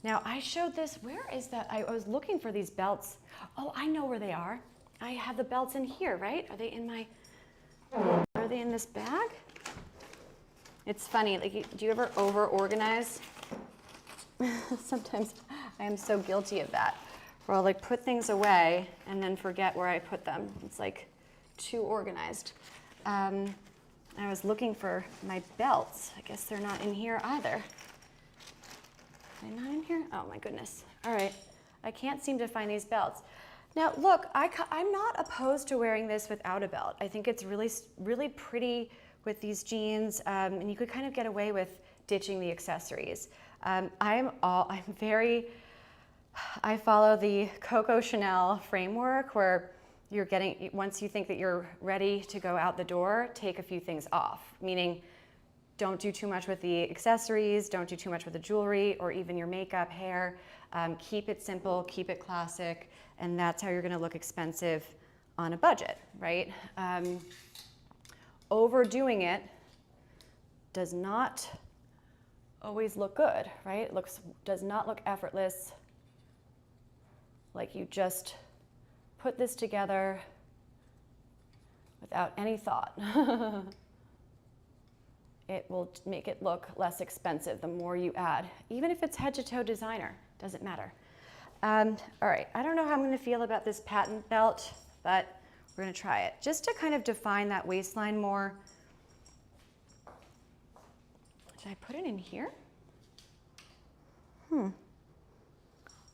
Now, I showed this, where is that? I was looking for these belts. Oh, I know where they are. I have the belts in here, right? Are they in this bag? It's funny, like, do you ever over-organize? Sometimes I am so guilty of that, where I'll like put things away and then forget where I put them. It's like too organized. I was looking for my belts. I guess they're not in here either. Are they not in here? Oh my goodness. All right, I can't seem to find these belts. Now look, I'm not opposed to wearing this without a belt. I think it's really, really pretty with these jeans, and you could kind of get away with ditching the accessories. I follow the Coco Chanel framework where once you think that you're ready to go out the door, take a few things off, meaning don't do too much with the accessories, don't do too much with the jewelry or even your makeup, hair. Keep it simple, keep it classic, and that's how you're gonna look expensive on a budget, right? Overdoing it does not always look good, right? Does not look effortless, like you just put this together without any thought. It will make it look less expensive the more you add, even if it's head to toe designer, doesn't matter. All right, I don't know how I'm gonna feel about this patent belt, but we're gonna try it. Just to kind of define that waistline more. Did I put it in here?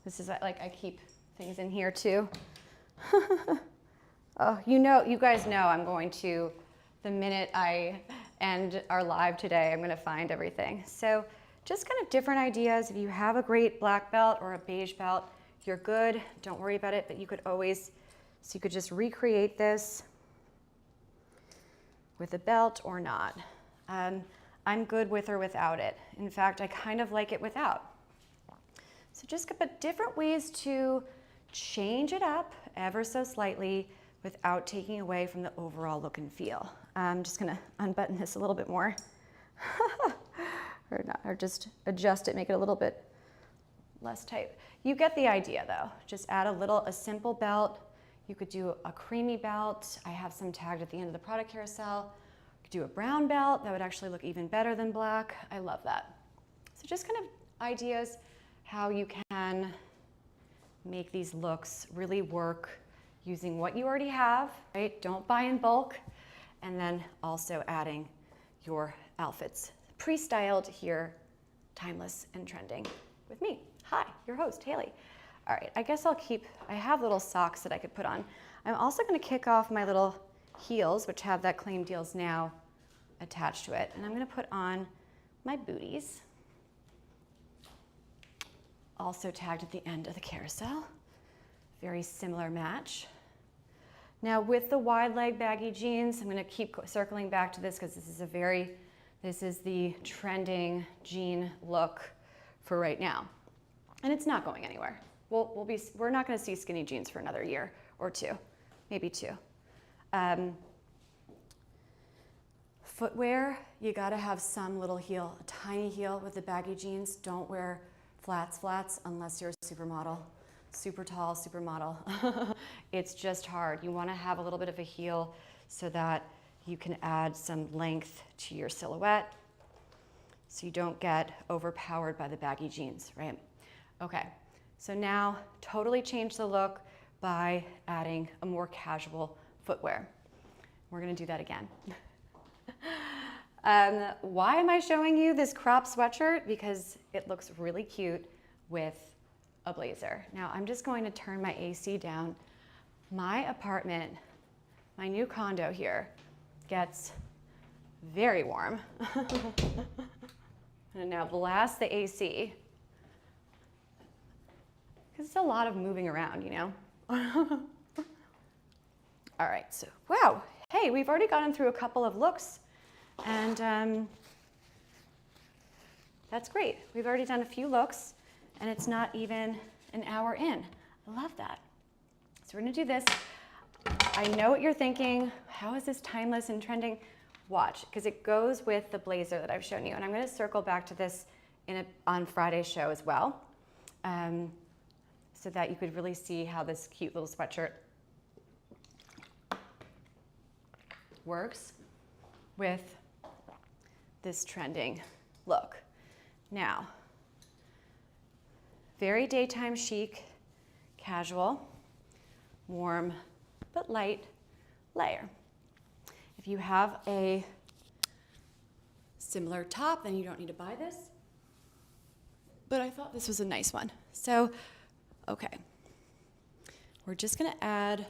This is like, I keep things in here too. Oh, you guys know I'm going to, the minute I end our live today, I'm going to find everything. So just kind of different ideas. If you have a great black belt or a beige belt, you're good. Don't worry about it, but you could always, so you could just recreate this with a belt or not. I'm good with or without it. In fact, I kind of like it without. So just different ways to change it up ever so slightly without taking away from the overall look and feel. I'm just gonna unbutton this a little bit more. or just adjust it, make it a little bit less tight. You get the idea though. Just add a simple belt. You could do a creamy belt. I have some tagged at the end of the product carousel. You could do a brown belt. That would actually look even better than black. I love that. So just kind of ideas how you can make these looks really work using what you already have, right? Don't buy in bulk. And then also adding your outfits. Pre-styled here, timeless and trending with me. Hi, your host, Haley. All right, I guess I have little socks that I could put on. I'm also gonna kick off my little heels, which have that Claim Deals Now attached to it. And I'm gonna put on my booties. Also tagged at the end of the carousel. Very similar match. Now with the wide leg baggy jeans, I'm gonna keep circling back to this because this is the trending jean look for right now. And it's not going anywhere. We're not gonna see skinny jeans for another year or two, maybe 2. Footwear, you gotta have some little heel, a tiny heel with the baggy jeans. Don't wear flats unless you're a supermodel. Super tall supermodel. It's just hard. You want to have a little bit of a heel so that you can add some length to your silhouette so you don't get overpowered by the baggy jeans, right? Okay, so now totally change the look by adding a more casual footwear. We're gonna do that again. Why am I showing you this crop sweatshirt? Because it looks really cute with a blazer. Now I'm just going to turn my AC down. My apartment, my new condo here, gets very warm. And now blast the AC. Because it's a lot of moving around, you know? All right, so wow. Hey, we've already gotten through a couple of looks, and that's great. We've already done a few looks, and it's not even an hour in. I love that. So we're gonna do this. I know what you're thinking. How is this timeless and trending? Watch, because it goes with the blazer that I've shown you, and I'm gonna circle back to this on Friday's show as well, so that you could really see how this cute little sweatshirt works with this trending look. Now, very daytime chic, casual, warm, but light layer. If you have a similar top, then you don't need to buy this. But I thought this was a nice one. So, okay. We're just gonna add,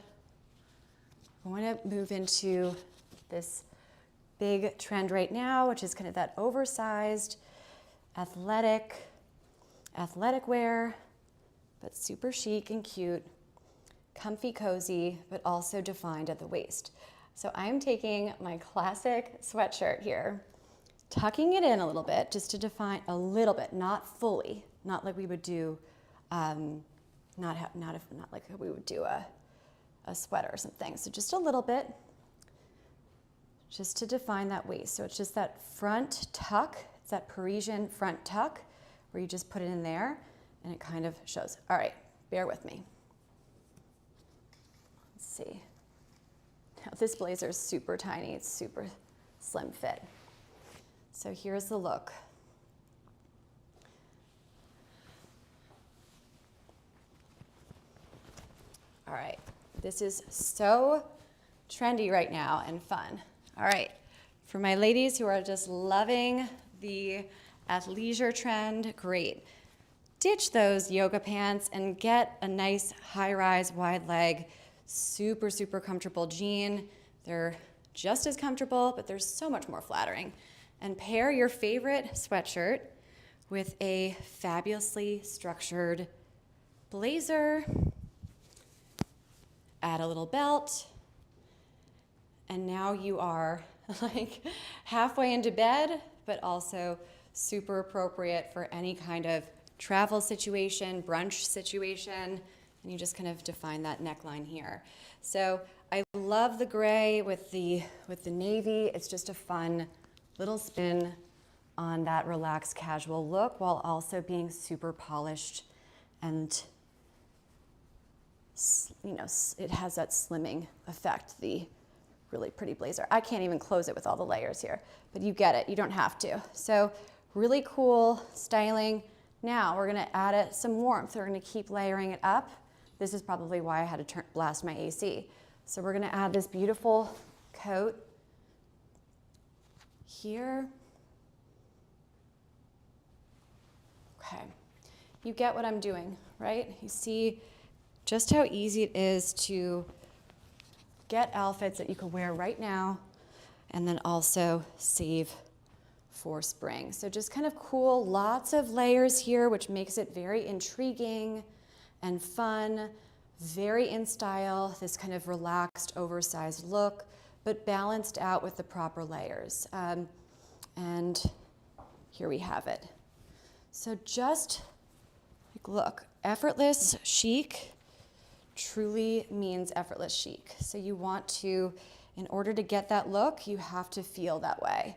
I wanna move into this big trend right now, which is kind of that oversized, athletic wear, but super chic and cute, comfy, cozy, but also defined at the waist. So I'm taking my classic sweatshirt here, tucking it in a little bit, just to define a little bit, not fully, not like we would do, not like we would do a sweater or something. So just a little bit, just to define that waist. So it's just that front tuck, it's that Parisian front tuck, where you just put it in there, and it kind of shows. All right, bear with me. Let's see. Now this blazer is super tiny, it's super slim fit. So here's the look. All right, this is so trendy right now and fun. All right, for my ladies who are just loving the athleisure trend, great. Ditch those yoga pants and get a nice high-rise, wide leg, super, super comfortable jean. They're just as comfortable, but they're so much more flattering. And pair your favorite sweatshirt with a fabulously structured blazer. Add a little belt. And now you are like halfway into bed, but also super appropriate for any kind of travel situation, brunch situation, and you just kind of define that neckline here. So I love the gray with the navy. It's just a fun little spin on that relaxed casual look while also being super polished, and you know, it has that slimming effect, the really pretty blazer. I can't even close it with all the layers here, but you get it, you don't have to. So really cool styling. Now we're gonna add it some warmth. We're gonna keep layering it up. This is probably why I had to blast my AC. So we're gonna add this beautiful coat here. Okay, you get what I'm doing, right? You see just how easy it is to get outfits that you can wear right now and then also save for spring. So just kind of cool, lots of layers here, which makes it very intriguing and fun, very in style, this kind of relaxed, oversized look, but balanced out with the proper layers. And here we have it. So just look, effortless chic truly means effortless chic. So you want to, in order to get that look, you have to feel that way.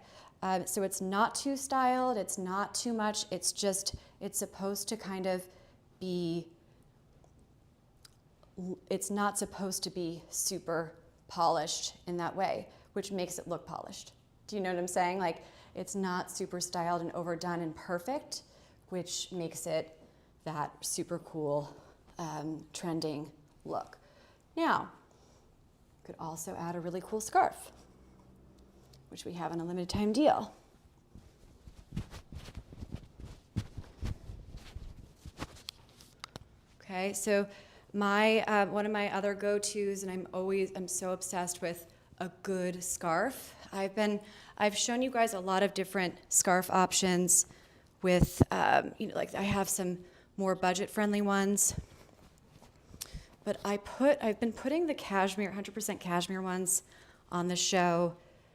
So it's not too styled, it's not too much, it's just, it's supposed to kind of be, it's not supposed to be super polished in that way, which makes it look polished. Do you know what I'm saying? Like, it's not super styled and overdone and perfect, which makes it that super cool, trending look. Now, you could also add a really cool scarf, which we have in a limited time deal. Okay, so my one of my other go-tos, and I'm so obsessed with a good scarf. I've shown you guys a lot of different scarf options with, like I have some more budget-friendly ones, but I've been putting the cashmere, 100% cashmere ones on the show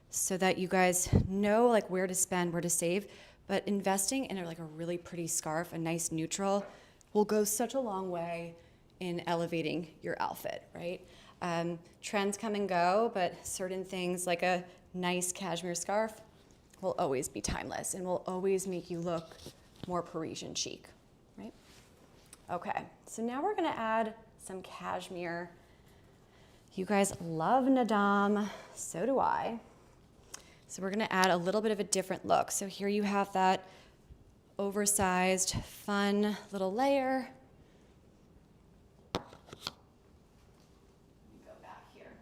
so that you guys know like where to spend, where to save. But investing in like a really pretty scarf, a nice neutral, will go such a long way in elevating your outfit, right? Trends come and go, but certain things like a nice cashmere scarf will always be timeless and will always make you look more Parisian chic, right? Okay, so now we're gonna add some cashmere. You guys love Nadam, so do I. So we're gonna add a little bit of a different look. So here you have that oversized, fun little layer. Let me go back here.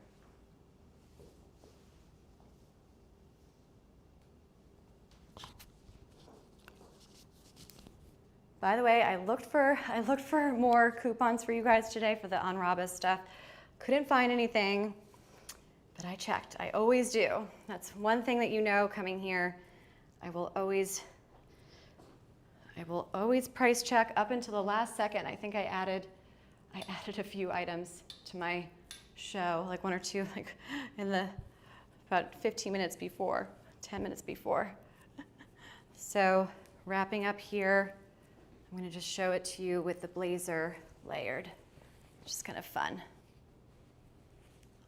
By the way, I looked for more coupons for you guys today for the Anrabess stuff. Couldn't find anything. But I checked. I always do. That's one thing that you know coming here. I will always price check up until the last second. I think I added a few items to my show, like one or two, like in the about 15 minutes before, 10 minutes before. So wrapping up here, I'm going to just show it to you with the blazer layered, which is kind of fun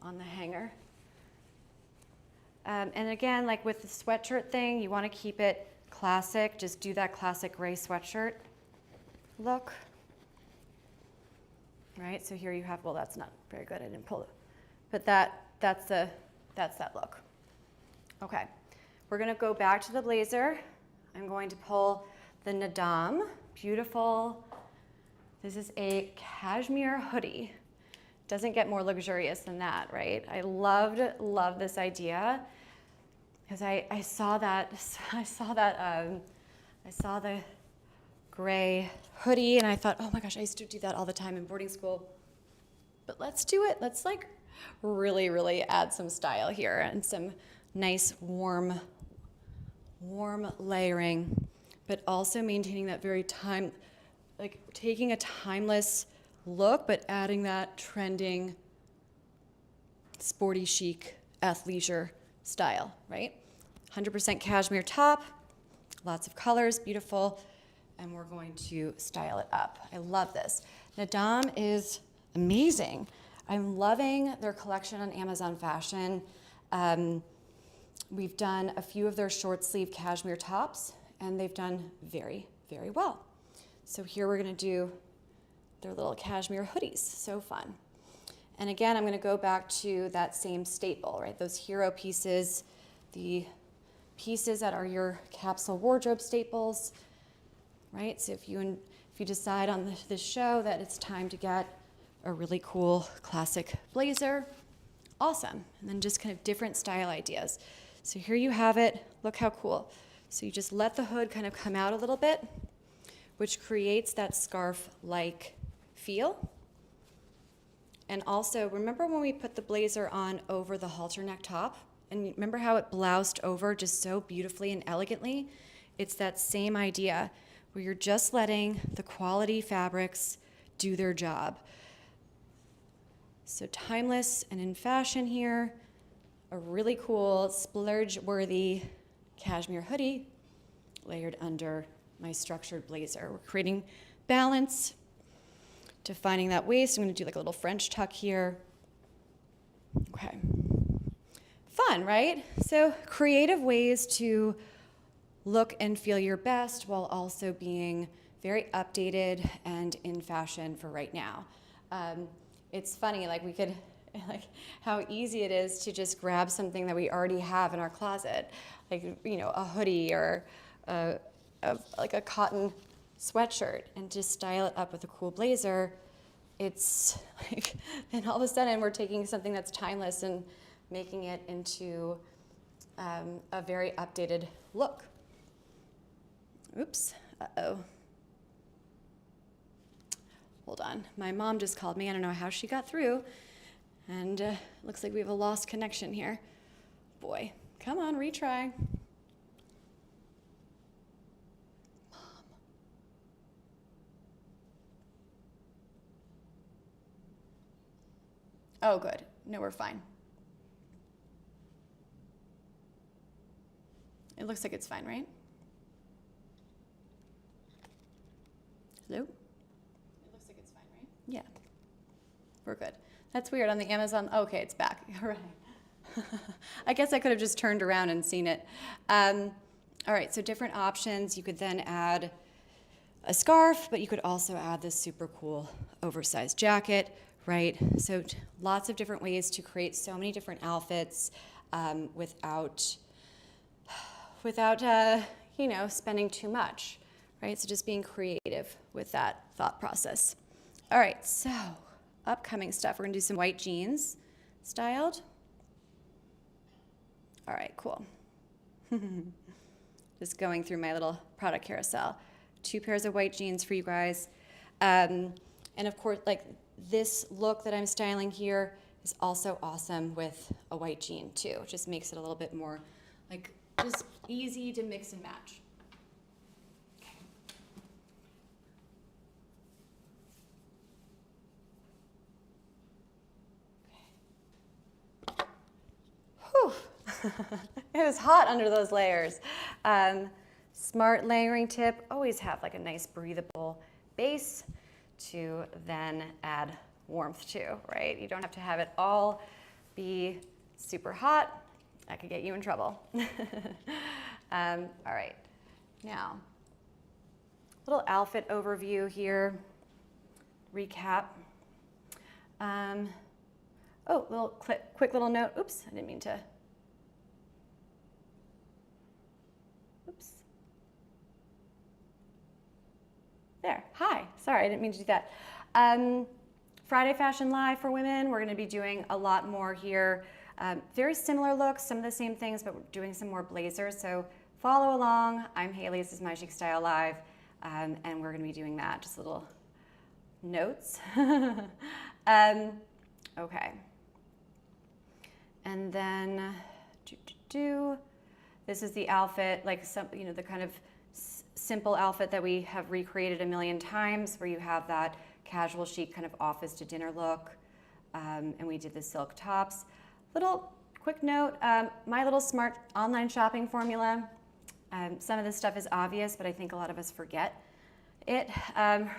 on the hanger. And again, like with the sweatshirt thing, you want to keep it classic. Just do that classic gray sweatshirt look. Right, so here you have, well, that's not very good, I didn't pull it. But that's that look. Okay, we're gonna go back to the blazer. I'm going to pull the Nadam, beautiful. This is a cashmere hoodie. Doesn't get more luxurious than that, right? I love this idea because I saw the gray hoodie and I thought, oh my gosh, I used to do that all the time in boarding school. But let's do it. Let's like really, really add some style here and some nice warm layering, but also maintaining that very like taking a timeless look, but adding that trending, sporty chic, athleisure style, right? 100% cashmere top, lots of colors, beautiful, and we're going to style it up. I love this. Nadam is amazing. I'm loving their collection on Amazon Fashion. We've done a few of their short sleeve cashmere tops, and they've done very, very well. So here we're gonna do their little cashmere hoodies, so fun. And again, I'm gonna go back to that same staple, right? Those hero pieces, the pieces that are your capsule wardrobe staples, right? So if you decide on this show that it's time to get a really cool classic blazer, awesome. And then just kind of different style ideas. So here you have it, look how cool. So you just let the hood kind of come out a little bit, which creates that scarf-like feel. And also, remember when we put the blazer on over the halter neck top? And remember how it bloused over just so beautifully and elegantly? It's that same idea where you're just letting the quality fabrics do their job. So timeless and in fashion here, a really cool splurge-worthy cashmere hoodie layered under my structured blazer. We're creating balance, defining that waist. I'm gonna do like a little French tuck here. Okay. Fun, right? So creative ways to look and feel your best while also being very updated and in fashion for right now. It's funny, like we could, like how easy it is to just grab something that we already have in our closet, like, you know, a hoodie or like a cotton sweatshirt and just style it up with a cool blazer. It's like, and all of a sudden we're taking something that's timeless and making it into a very updated look. Oops, uh-oh. hold on. My mom just called me. I don't know how she got through. And looks like we have a lost connection here. Boy, come on, retry. Mom. Oh, good. No, we're fine. It looks like it's fine, right? Hello? It looks like it's fine, right? Yeah. We're good. That's weird on the Amazon. Okay, it's back. All right. I guess I could have just turned around and seen it. All right, so different options. You could then add a scarf, but you could also add this super cool oversized jacket, right? So lots of different ways to create so many different outfits without you know, spending too much, right? So just being creative with that thought process. All right, so upcoming stuff. We're gonna do some white jeans styled. All right, cool. Just going through my little product carousel. 2 pairs of white jeans for you guys. And of course, like this look that I'm styling here is also awesome with a white jean too. It just makes it a little bit more like just easy to mix and match. Whew. It was hot under those layers. Smart layering tip, always have like a nice breathable base to then add warmth to, right? You don't have to have it all be super hot. That could get you in trouble. All right, now, little outfit overview here, recap. Oh, little quick little note. Oops, I didn't mean to. Oops. There, hi, sorry, I didn't mean to do that. Friday Fashion Live for women, we're gonna be doing a lot more here. Very similar looks, some of the same things, but we're doing some more blazers. So follow along. I'm Hailey, this is My Chic Style Live, and we're gonna be doing that, just little notes. Okay. And then, this is the outfit, like some, you know, the kind of simple outfit that we have recreated a million times, where you have that casual chic kind of office to dinner look. And we did the silk tops. Little quick note, my little smart online shopping formula. Some of this stuff is obvious, but I think a lot of us forget it.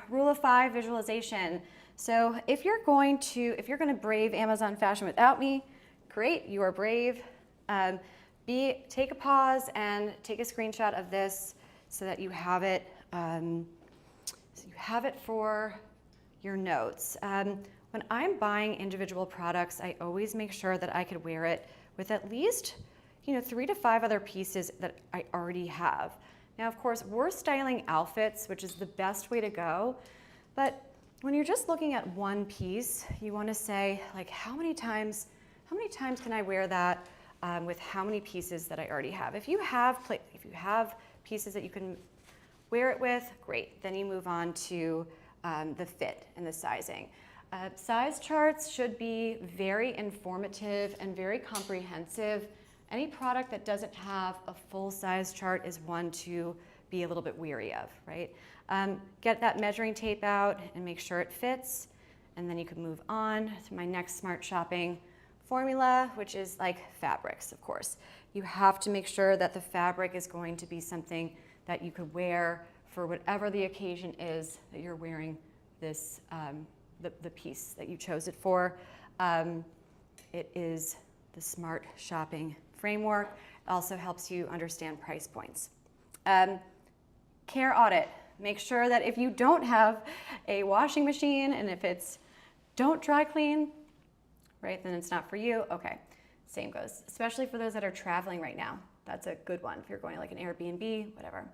Rule of 5 visualization. So if you're going to brave Amazon fashion without me, great, you are brave. Take a pause and take a screenshot of this so that you have it. For your notes. When I'm buying individual products, I always make sure that I could wear it with at least, 3 to 5 other pieces that I already have. Now, of course, we're styling outfits, which is the best way to go. But when you're just looking at one piece, you want to say, like, how many times can I wear that with how many pieces that I already have? If you have pieces that you can wear it with, great. Then you move on to the fit and the sizing. Size charts should be very informative and very comprehensive. Any product that doesn't have a full size chart is one to be a little bit weary of, right? Get that measuring tape out and make sure it fits, and then you can move on to my next smart shopping formula, which is like fabrics, of course. You have to make sure that the fabric is going to be something that you could wear for whatever the occasion is that you're wearing this, the piece that you chose it for. It is the smart shopping framework. It also helps you understand price points. Care audit. Make sure that if you don't have a washing machine and if it's don't dry clean, right, then it's not for you. Okay, same goes, especially for those that are traveling right now. That's a good one if you're going to like an Airbnb, whatever.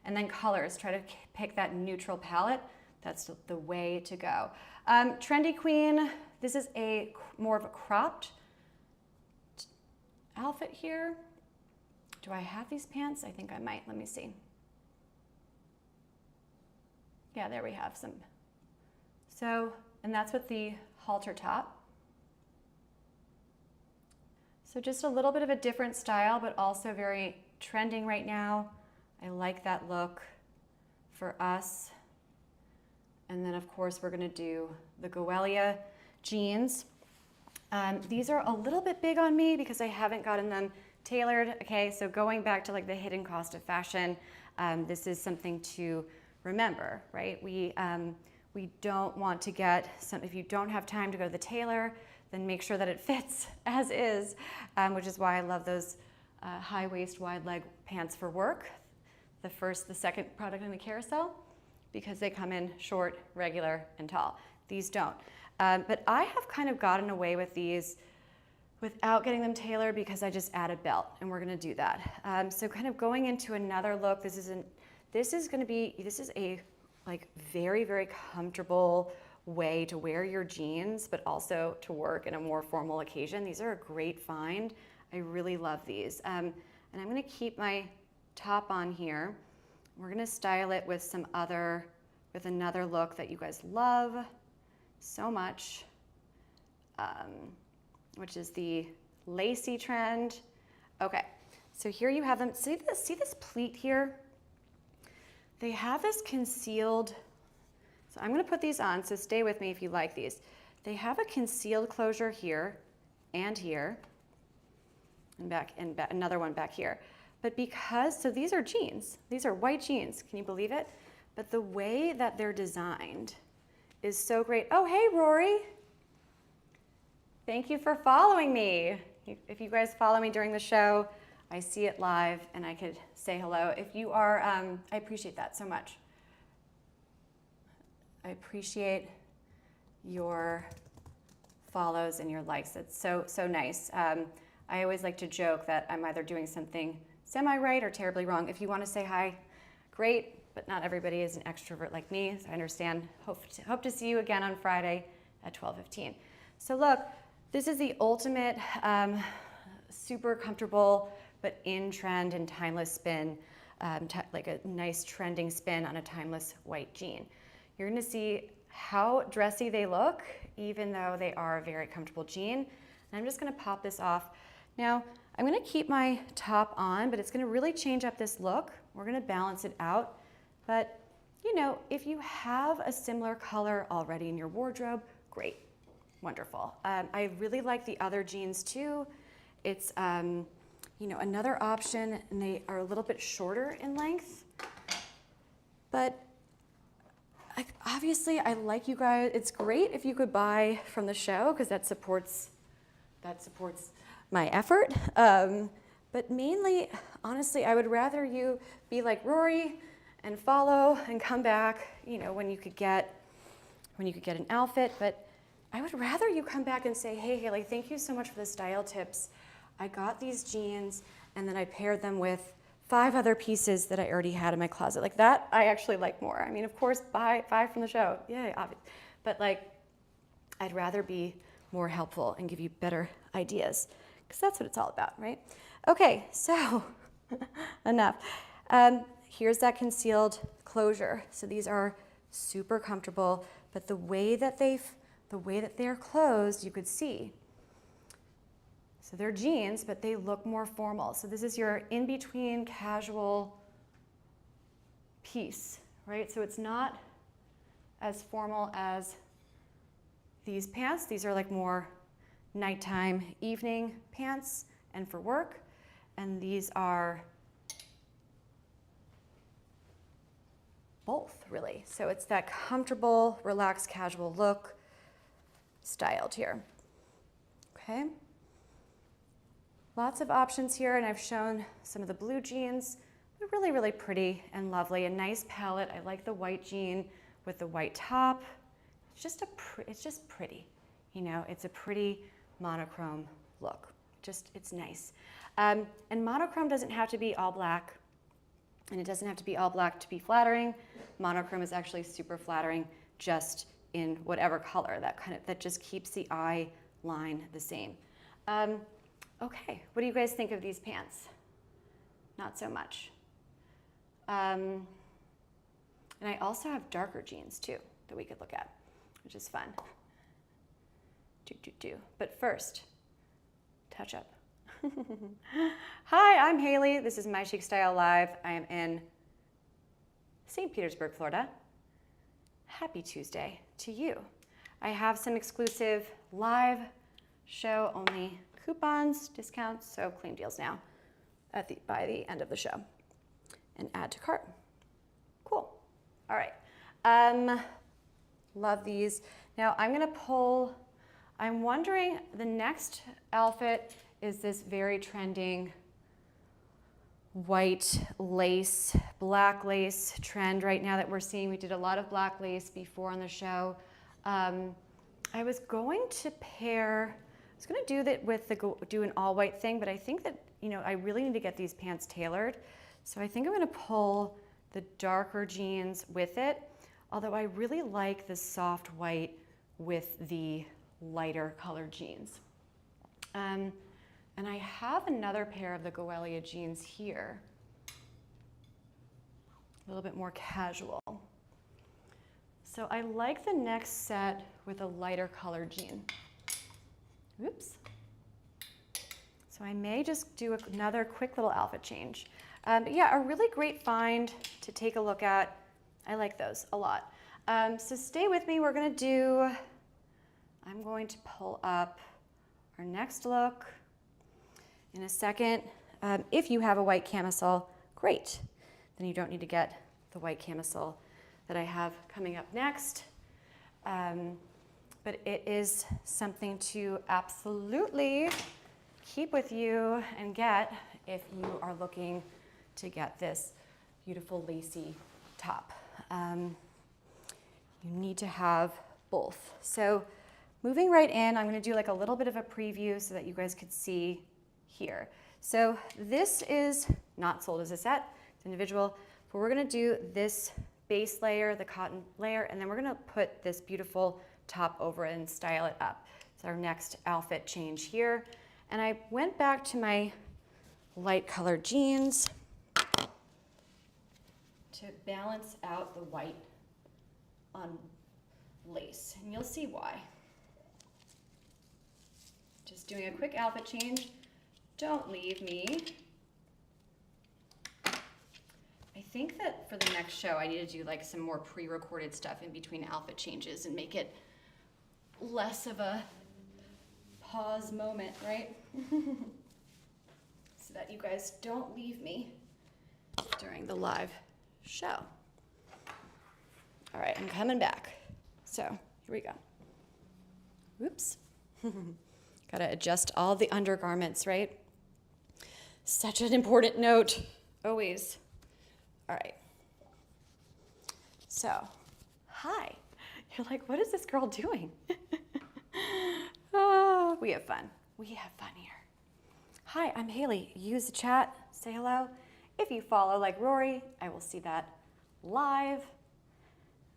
And then colors, try to pick that neutral palette. That's the way to go. Trendy Queen, this is more of a cropped outfit here. Do I have these pants? I think I might, let me see. Yeah, there we have some So, and that's with the halter top. So just a little bit of a different style, but also very trending right now. I like that look for us. And then of course we're gonna do the DeMellier jeans. These are a little bit big on me because I haven't gotten them tailored. Okay, so going back to like the hidden cost of fashion, this is something to remember, right? We don't want to get some, if you don't have time to go to the tailor, then make sure that it fits as is, which is why I love those high waist, wide leg pants for work. The second product in the carousel, because they come in short, regular, and tall. These don't. But I have kind of gotten away with these without getting them tailored because I just add a belt, and we're gonna do that. So kind of going into another look, this is a like very, very comfortable way to wear your jeans, but also to work in a more formal occasion. These are a great find. I really love these. And I'm gonna keep my top on here. We're gonna style it with another look that you guys love so much, which is the lacy trend. Okay, so here you have them. See this pleat here? They have this concealed, so I'm gonna put these on, so stay with me if you like these. They have a concealed closure here, and another one back here. But so these are jeans, these are white jeans, can you believe it? But the way that they're designed is so great. Oh, hey, Rory. Thank you for following me. If you guys follow me during the show, I see it live and I could say hello. If you are, I appreciate that so much. I appreciate your follows and your likes. It's so nice. I always like to joke that I'm either doing something semi-right or terribly wrong. If you want to say hi, great, but not everybody is an extrovert like me, so I understand. Hope to see you again on Friday at 12:15. So look, this is the ultimate super comfortable but in trend and timeless spin, like a nice trending spin on a timeless white jean. You're gonna see how dressy they look, even though they are a very comfortable jean. And I'm just gonna pop this off. Now, I'm gonna keep my top on, but it's gonna really change up this look. We're gonna balance it out. But, you know, if you have a similar color already in your wardrobe, great, wonderful. I really like the other jeans too. It's, you know, another option, and they are a little bit shorter in length. But obviously, I like you guys. It's great if you could buy from the show because that supports my effort. But mainly, honestly, I would rather you be like Rory and follow and come back, you know, when you could get an outfit. But I would rather you come back and say, hey, Hailey, thank you so much for the style tips. I got these jeans and then I paired them with 5 other pieces that I already had in my closet. Like that, I actually like more. I mean, of course, buy from the show. Yay, obvious. But like, I'd rather be more helpful and give you better ideas because that's what it's all about, right? Okay, so enough. Here's that concealed closure. So these are super comfortable, but the way that they're closed, you could see. So they're jeans, but they look more formal. So this is your in-between casual piece, right? So it's not as formal as these pants. These are like more nighttime, evening pants and for work. And these are both, really. So it's that comfortable, relaxed, casual look styled here. Okay. Lots of options here, and I've shown some of the blue jeans. They're really, really pretty and lovely. A nice palette. I like the white jean with the white top. It's just pretty. You know, it's a pretty monochrome look. It's nice. And monochrome doesn't have to be all black, and it doesn't have to be all black to be flattering. Monochrome is actually super flattering just in whatever color. That just keeps the eye line the same. Okay, what do you guys think of these pants? Not so much. And I also have darker jeans too that we could look at. which is fun. But first, touch up. Hi, I'm Haley. This is My Chic Style Live. I am in St. Petersburg, Florida. Happy Tuesday to you. I have some exclusive live show only coupons, discounts, so claim deals now by the end of the show. And add to cart. Cool. All right. Love these. Now I'm gonna pull, I'm wondering, the next outfit is this very trending white lace, black lace trend right now that we're seeing. We did a lot of black lace before on the show. I was going to pair, I was gonna do that with do an all white thing, but I think that, I really need to get these pants tailored. So I think I'm gonna pull the darker jeans with it, although I really like the soft white with the lighter colored jeans. And I have another pair of the Goelia jeans here, a little bit more casual. So I like the next set with a lighter colored jean. Oops. So I may just do another quick little outfit change. But yeah, a really great find to take a look at. I like those a lot. So stay with me. I'm going to pull up our next look in a second. If you have a white camisole, great. Then you don't need to get the white camisole that I have coming up next. But it is something to absolutely keep with you and get if you are looking to get this beautiful lacy top. You need to have both. So moving right in, I'm gonna do like a little bit of a preview so that you guys could see here. So this is not sold as a set, it's individual, but we're gonna do this base layer, the cotton layer, and then we're gonna put this beautiful top over it and style it up. It's our next outfit change here. And I went back to my light colored jeans to balance out the white on lace, and you'll see why. Just doing a quick outfit change. Don't leave me. I think that for the next show, I need to do like some more pre-recorded stuff in between outfit changes and make it less of a pause moment, right? So that you guys don't leave me during the live show. All right, I'm coming back. So here we go. Whoops. Gotta adjust all the undergarments, right? Such an important note, always. All right. So, hi. You're like, what is this girl doing? We have fun. We have fun here. Hi, I'm Haley. Use the chat, say hello. If you follow like Rory, I will see that live.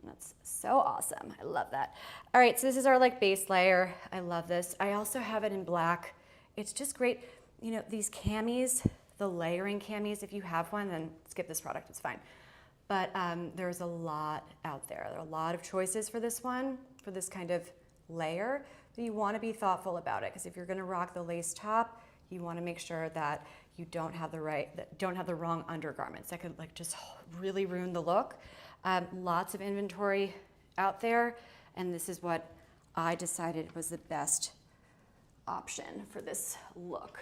And that's so awesome. I love that. All right, so this is our like base layer. I love this. I also have it in black. It's just great. These camis, the layering camis, if you have one, then skip this product, it's fine. But there's a lot out there. There are a lot of choices for this one, for this kind of layer. But you want to be thoughtful about it, because if you're going to rock the lace top, you want to make sure that you don't have the wrong undergarments. That could like just really ruin the look. Lots of inventory out there, and this is what I decided was the best option for this look.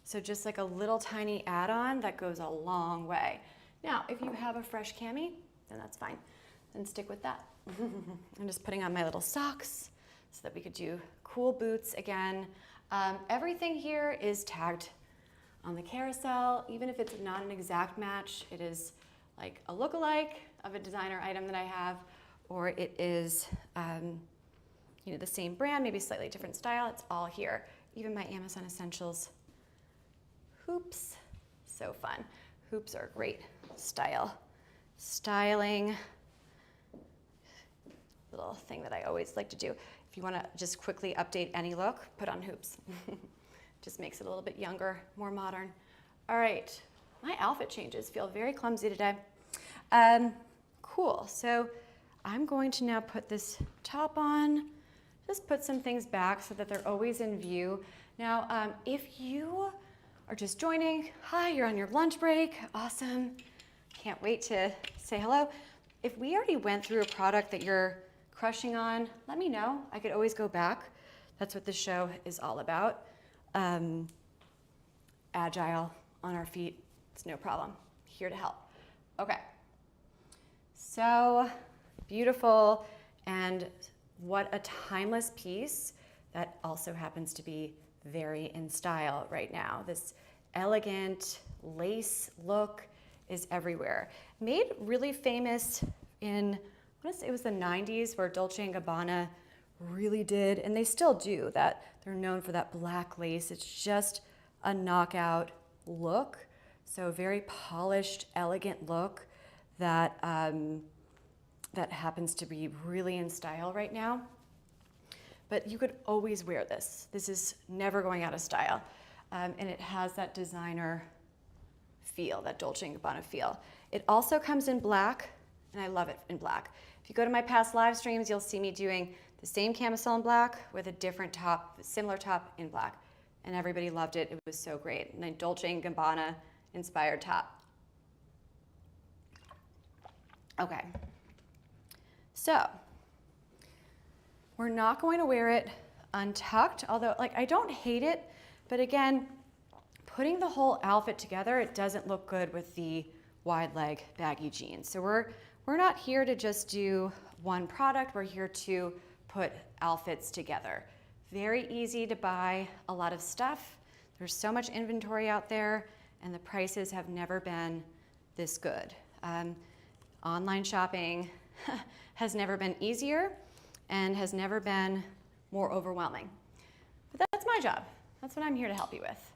So just like a little tiny add-on that goes a long way. Now, if you have a fresh cami, then that's fine. Then stick with that. I'm just putting on my little socks so that we could do cool boots again. Everything here is tagged on the carousel. Even if it's not an exact match, it is like a look-alike of a designer item that I have, or it is the same brand, maybe slightly different style. It's all here. Even my Amazon Essentials hoops, so fun. Hoops are great styling little thing that I always like to do. If you want to just quickly update any look, put on hoops. Just makes it a little bit younger, more modern. All right, my outfit changes feel very clumsy today. Cool, so I'm going to now put this top on, just put some things back so that they're always in view. Now, if you are just joining, hi, you're on your lunch break, awesome. Can't wait to say hello. If we already went through a product that you're crushing on, let me know. I could always go back. That's what this show is all about. Agile on our feet, it's no problem. Here to help. Okay. So beautiful, and what a timeless piece that also happens to be very in style right now. This elegant lace look is everywhere. Made really famous in, I want to say it was the 90s, where Dolce & Gabbana really did, and they still do, that they're known for that black lace. It's just a knockout look. So very polished, elegant look that, that happens to be really in style right now. But you could always wear this. This is never going out of style. And it has that designer feel, that Dolce & Gabbana feel. It also comes in black, and I love it in black. If you go to my past live streams, you'll see me doing the same camisole in black with a different top, similar top in black. And everybody loved it. It was so great. And a Dolce & Gabbana inspired top. Okay. So, we're not going to wear it untucked, although like I don't hate it, but again, putting the whole outfit together, it doesn't look good with the wide leg baggy jeans. So we're not here to just do one product, we're here to put outfits together. Very easy to buy a lot of stuff. There's so much inventory out there, and the prices have never been this good. Online shopping has never been easier and has never been more overwhelming. But that's my job. That's what I'm here to help you with.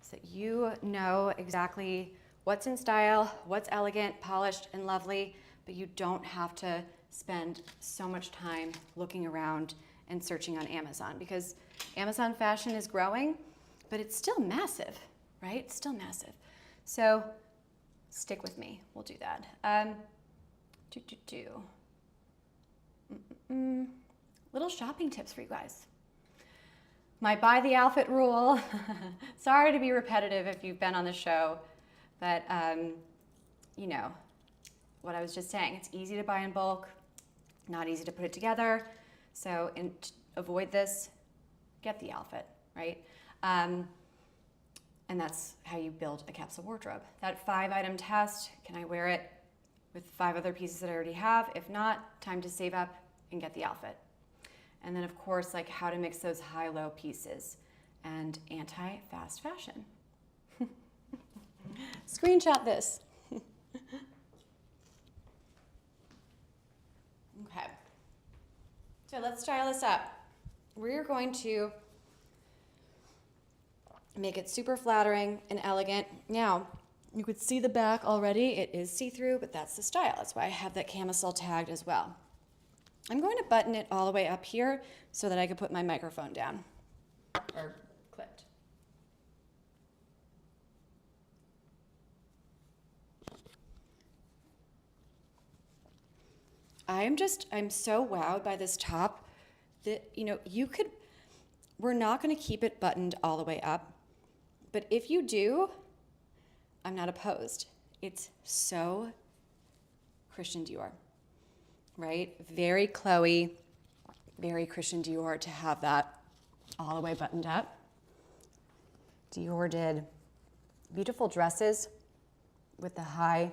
So that you know exactly what's in style, what's elegant, polished, and lovely, but you don't have to spend so much time looking around and searching on Amazon, because Amazon fashion is growing, but it's still massive, right? It's still massive. So stick with me, we'll do that. Little shopping tips for you guys. My buy the outfit rule. Sorry to be repetitive if you've been on the show, but you know, what I was just saying, it's easy to buy in bulk, not easy to put it together. So to avoid this, get the outfit, right? And that's how you build a capsule wardrobe. That 5-item test, can I wear it with 5 other pieces that I already have? If not, time to save up and get the outfit. And then of course, like how to mix those high-low pieces and anti-fast fashion. Screenshot this. Okay. So let's style this up. We're going to make it super flattering and elegant. Now, you could see the back already. It is see-through, but that's the style. That's why I have that camisole tagged as well. I'm going to button it all the way up here so that I can put my microphone down, or clipped. I'm so wowed by this top that, you know, we're not going to keep it buttoned all the way up, but if you do, I'm not opposed. It's so Christian Dior, right? Very Chloe, very Christian Dior to have that all the way buttoned up. Dior did beautiful dresses with the high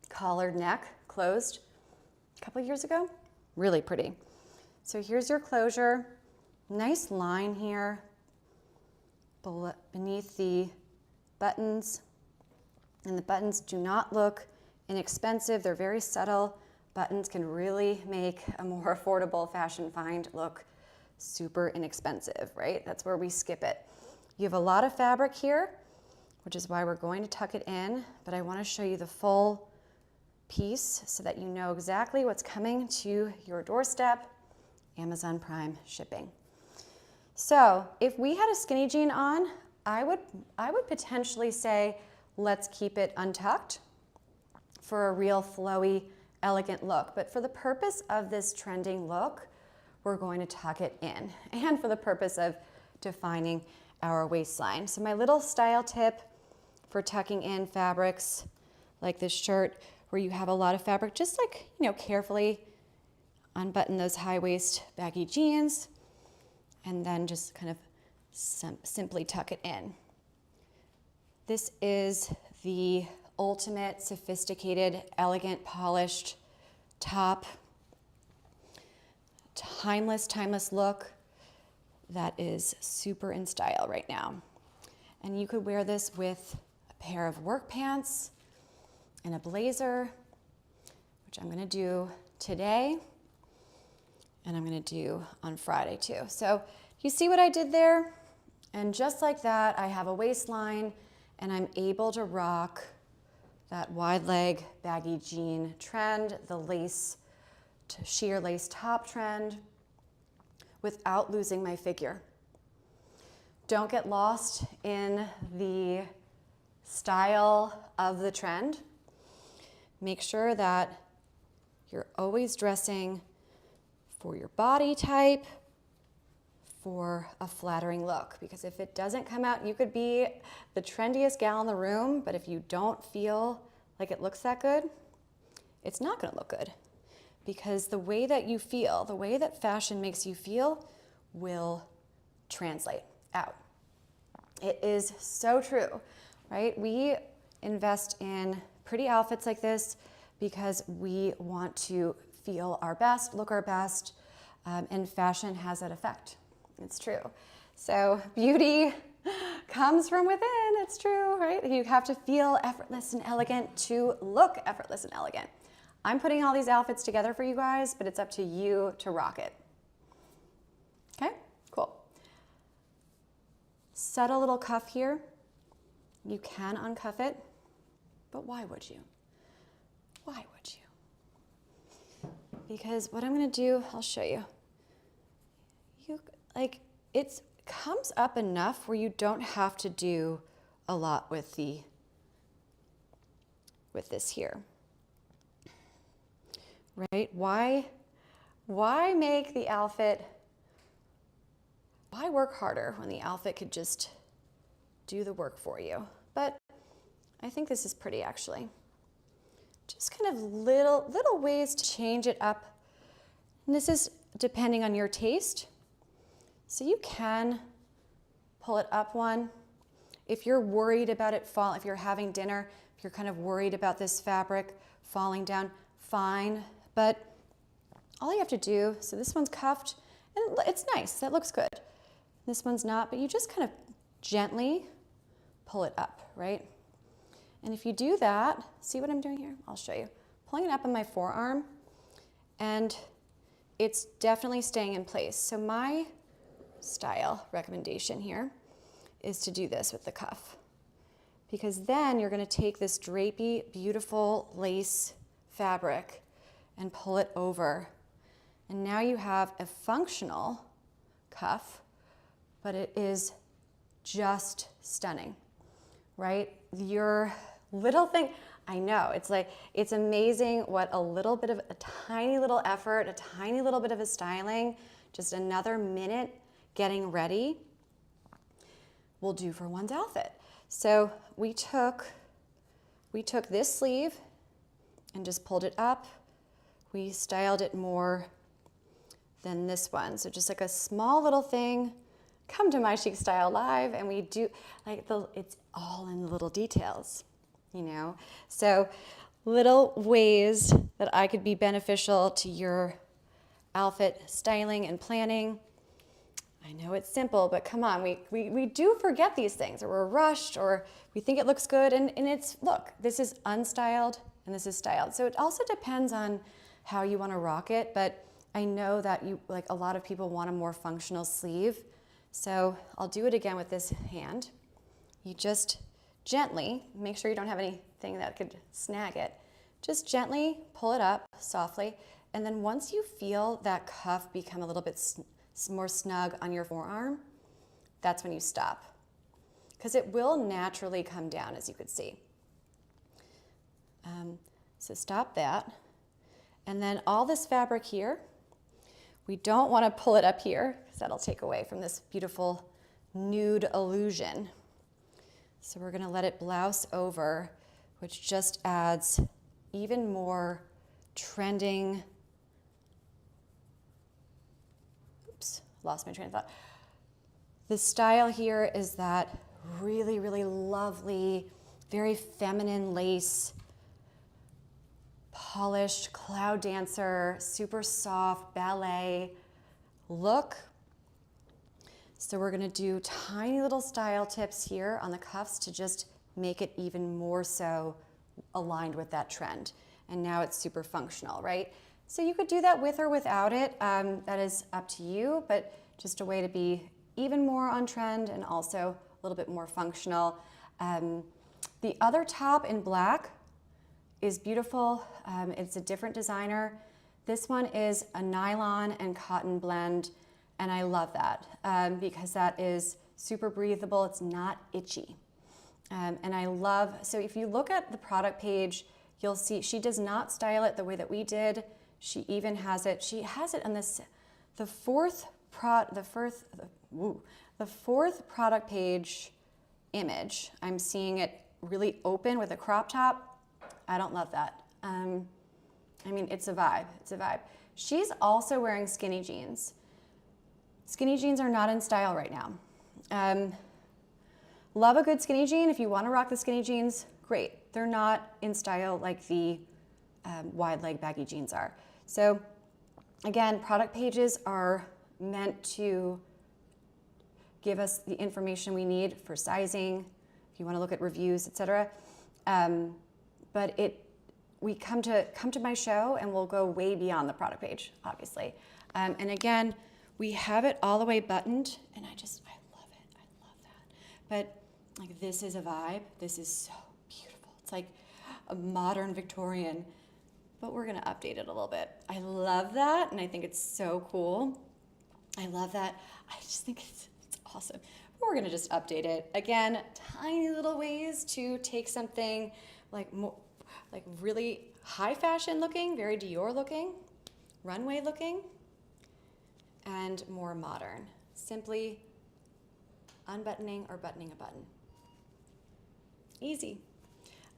collared neck closed a couple of years ago. Really pretty. So here's your closure. Nice line here beneath the buttons. And the buttons do not look inexpensive. They're very subtle. Buttons can really make a more affordable fashion find look super inexpensive, right? That's where we skip it. You have a lot of fabric here, which is why we're going to tuck it in, but I want to show you the full piece so that you know exactly what's coming to your doorstep. Amazon Prime shipping. So if we had a skinny jean on, I would potentially say let's keep it untucked for a real flowy elegant look. But for the purpose of this trending look, we're going to tuck it in, and for the purpose of defining our waistline. So my little style tip for tucking in fabrics like this shirt, where you have a lot of fabric, just like, you know, carefully unbutton those high waist baggy jeans and then just kind of simply tuck it in. This is the ultimate sophisticated, elegant, polished top. Timeless look that is super in style right now. And you could wear this with a pair of work pants and a blazer, which I'm gonna do today, and I'm gonna do on Friday too. So you see what I did there? And just like that, I have a waistline and I'm able to rock that wide leg baggy jean trend, the lace to sheer lace top trend, without losing my figure. Don't get lost in the style of the trend. Make sure that you're always dressing for your body type, for a flattering look, because if it doesn't come out, you could be the trendiest gal in the room, but if you don't feel like it looks that good, it's not gonna look good. Because the way that you feel, the way that fashion makes you feel will translate out. It is so true, right? We invest in pretty outfits like this because we want to feel our best, look our best, and fashion has that effect. It's true. So beauty comes from within, it's true, right? You have to feel effortless and elegant to look effortless and elegant. I'm putting all these outfits together for you guys, but it's up to you to rock it. Okay, cool. Subtle little cuff here. You can uncuff it, but why would you? Why would you? Because what I'm gonna do, I'll show you. It comes up enough where you don't have to do a lot with this here. Right? Why make the outfit, why work harder when the outfit could just do the work for you? But I think this is pretty actually. Just kind of little ways to change it up. And this is depending on your taste. So you can pull it up one. If you're worried about it fall, if you're having dinner, if you're kind of worried about this fabric falling down, fine. But all you have to do, so this one's cuffed, and it's nice, that looks good. This one's not, but you just kind of gently pull it up, right? And if you do that, see what I'm doing here? I'll show you. Pulling it up on my forearm, and it's definitely staying in place. So my style recommendation here is to do this with the cuff, because then you're gonna take this drapey, beautiful lace fabric and pull it over. And now you have a functional cuff, but it is just stunning, right? Your little thing, I know, it's amazing what a tiny little effort, a tiny little bit of a styling, just another minute getting ready will do for one's outfit. So we took this sleeve and just pulled it up. We styled it more than this one. So just like a small little thing. Come to my Chic Style Live and we do, it's all in the little details, you know? So little ways that I could be beneficial to your outfit styling and planning. I know it's simple, but come on, we do forget these things, or we're rushed, or we think it looks good, and it's, look, this is unstyled and this is styled. So it also depends on how you want to rock it, but I know that a lot of people want a more functional sleeve. So I'll do it again with this hand. You just gently, make sure you don't have anything that could snag it. Just gently pull it up softly, and then once you feel that cuff become a little bit more snug on your forearm, that's when you stop. Because it will naturally come down, as you could see. So stop that. And then all this fabric here, we don't want to pull it up here because that'll take away from this beautiful nude illusion. So we're going to let it blouse over, which just adds even more trending. Oops, lost my train of thought. The style here is that really, really lovely, very feminine lace, polished cloud dancer, super soft ballet look. So we're gonna do tiny little style tips here on the cuffs to just make it even more so aligned with that trend. And now it's super functional, right? So you could do that with or without it. That is up to you, but just a way to be even more on trend and also a little bit more functional. The other top in black is beautiful. It's a different designer. This one is a nylon and cotton blend, and I love that because that is super breathable. It's not itchy. And I love, so if you look at the product page, you'll see she does not style it the way that we did. She even has it, she has it on this, the fourth product page image. I'm seeing it really open with a crop top. I don't love that. I mean, it's a vibe, it's a vibe. She's also wearing skinny jeans. Skinny jeans are not in style right now. Love a good skinny jean. If you want to rock the skinny jeans, great. They're not in style like the wide leg baggy jeans are. So again, product pages are meant to give us the information we need for sizing, if you want to look at reviews, etc. But we come to my show and we'll go way beyond the product page, obviously. And again, we have it all the way buttoned, and I love it, I love that. But like, this is a vibe, this is so beautiful. It's like a modern Victorian, but we're gonna update it a little bit. I love that, and I think it's so cool. I love that. I just think it's awesome. But we're gonna just update it. Again, tiny little ways to take something like more, like really high fashion looking, very Dior looking, runway looking, and more modern. Simply unbuttoning or buttoning a button. Easy.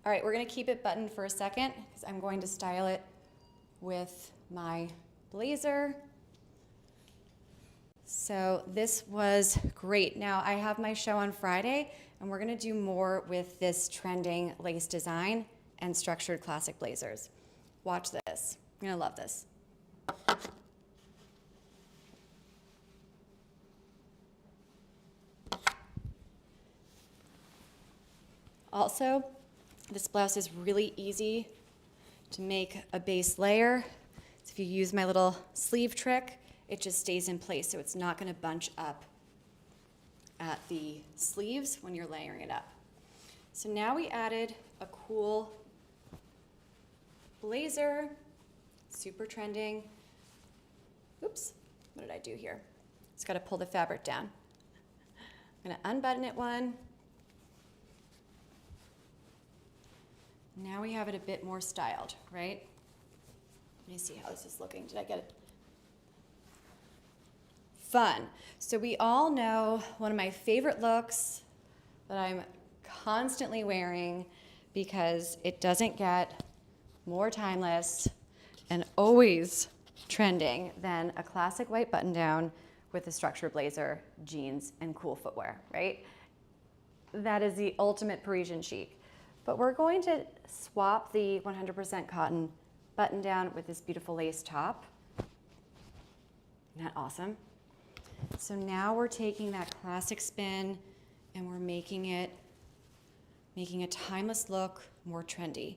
All right, we're gonna keep it buttoned for a second because I'm going to style it with my blazer. So this was great. Now I have my show on Friday, and we're gonna do more with this trending lace design and structured classic blazers. Watch this. You're gonna love this. Also, this blouse is really easy to make a base layer. So if you use my little sleeve trick, it just stays in place, so it's not gonna bunch up at the sleeves when you're layering it up. So now we added a cool blazer, super trending. Oops, what did I do here? Just gotta pull the fabric down. I'm gonna unbutton it one. Now we have it a bit more styled, right? Let me see how this is looking. Did I get it? Fun. So we all know one of my favorite looks that I'm constantly wearing because it doesn't get more timeless and always trending than a classic white button down with a structured blazer, jeans, and cool footwear, right? That is the ultimate Parisian chic. But we're going to swap the 100% cotton button down with this beautiful lace top. Isn't that awesome? So now we're taking that classic spin and we're making a timeless look more trendy.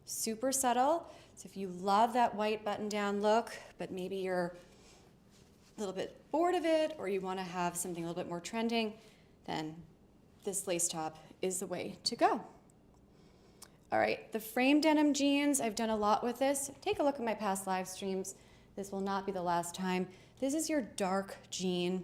Super subtle. So if you love that white button down look, but maybe you're a little bit bored of it or you want to have something a little bit more trending, then this lace top is the way to go. All right, the frame denim jeans, I've done a lot with this. Take a look at my past live streams. This will not be the last time. This is your dark jean.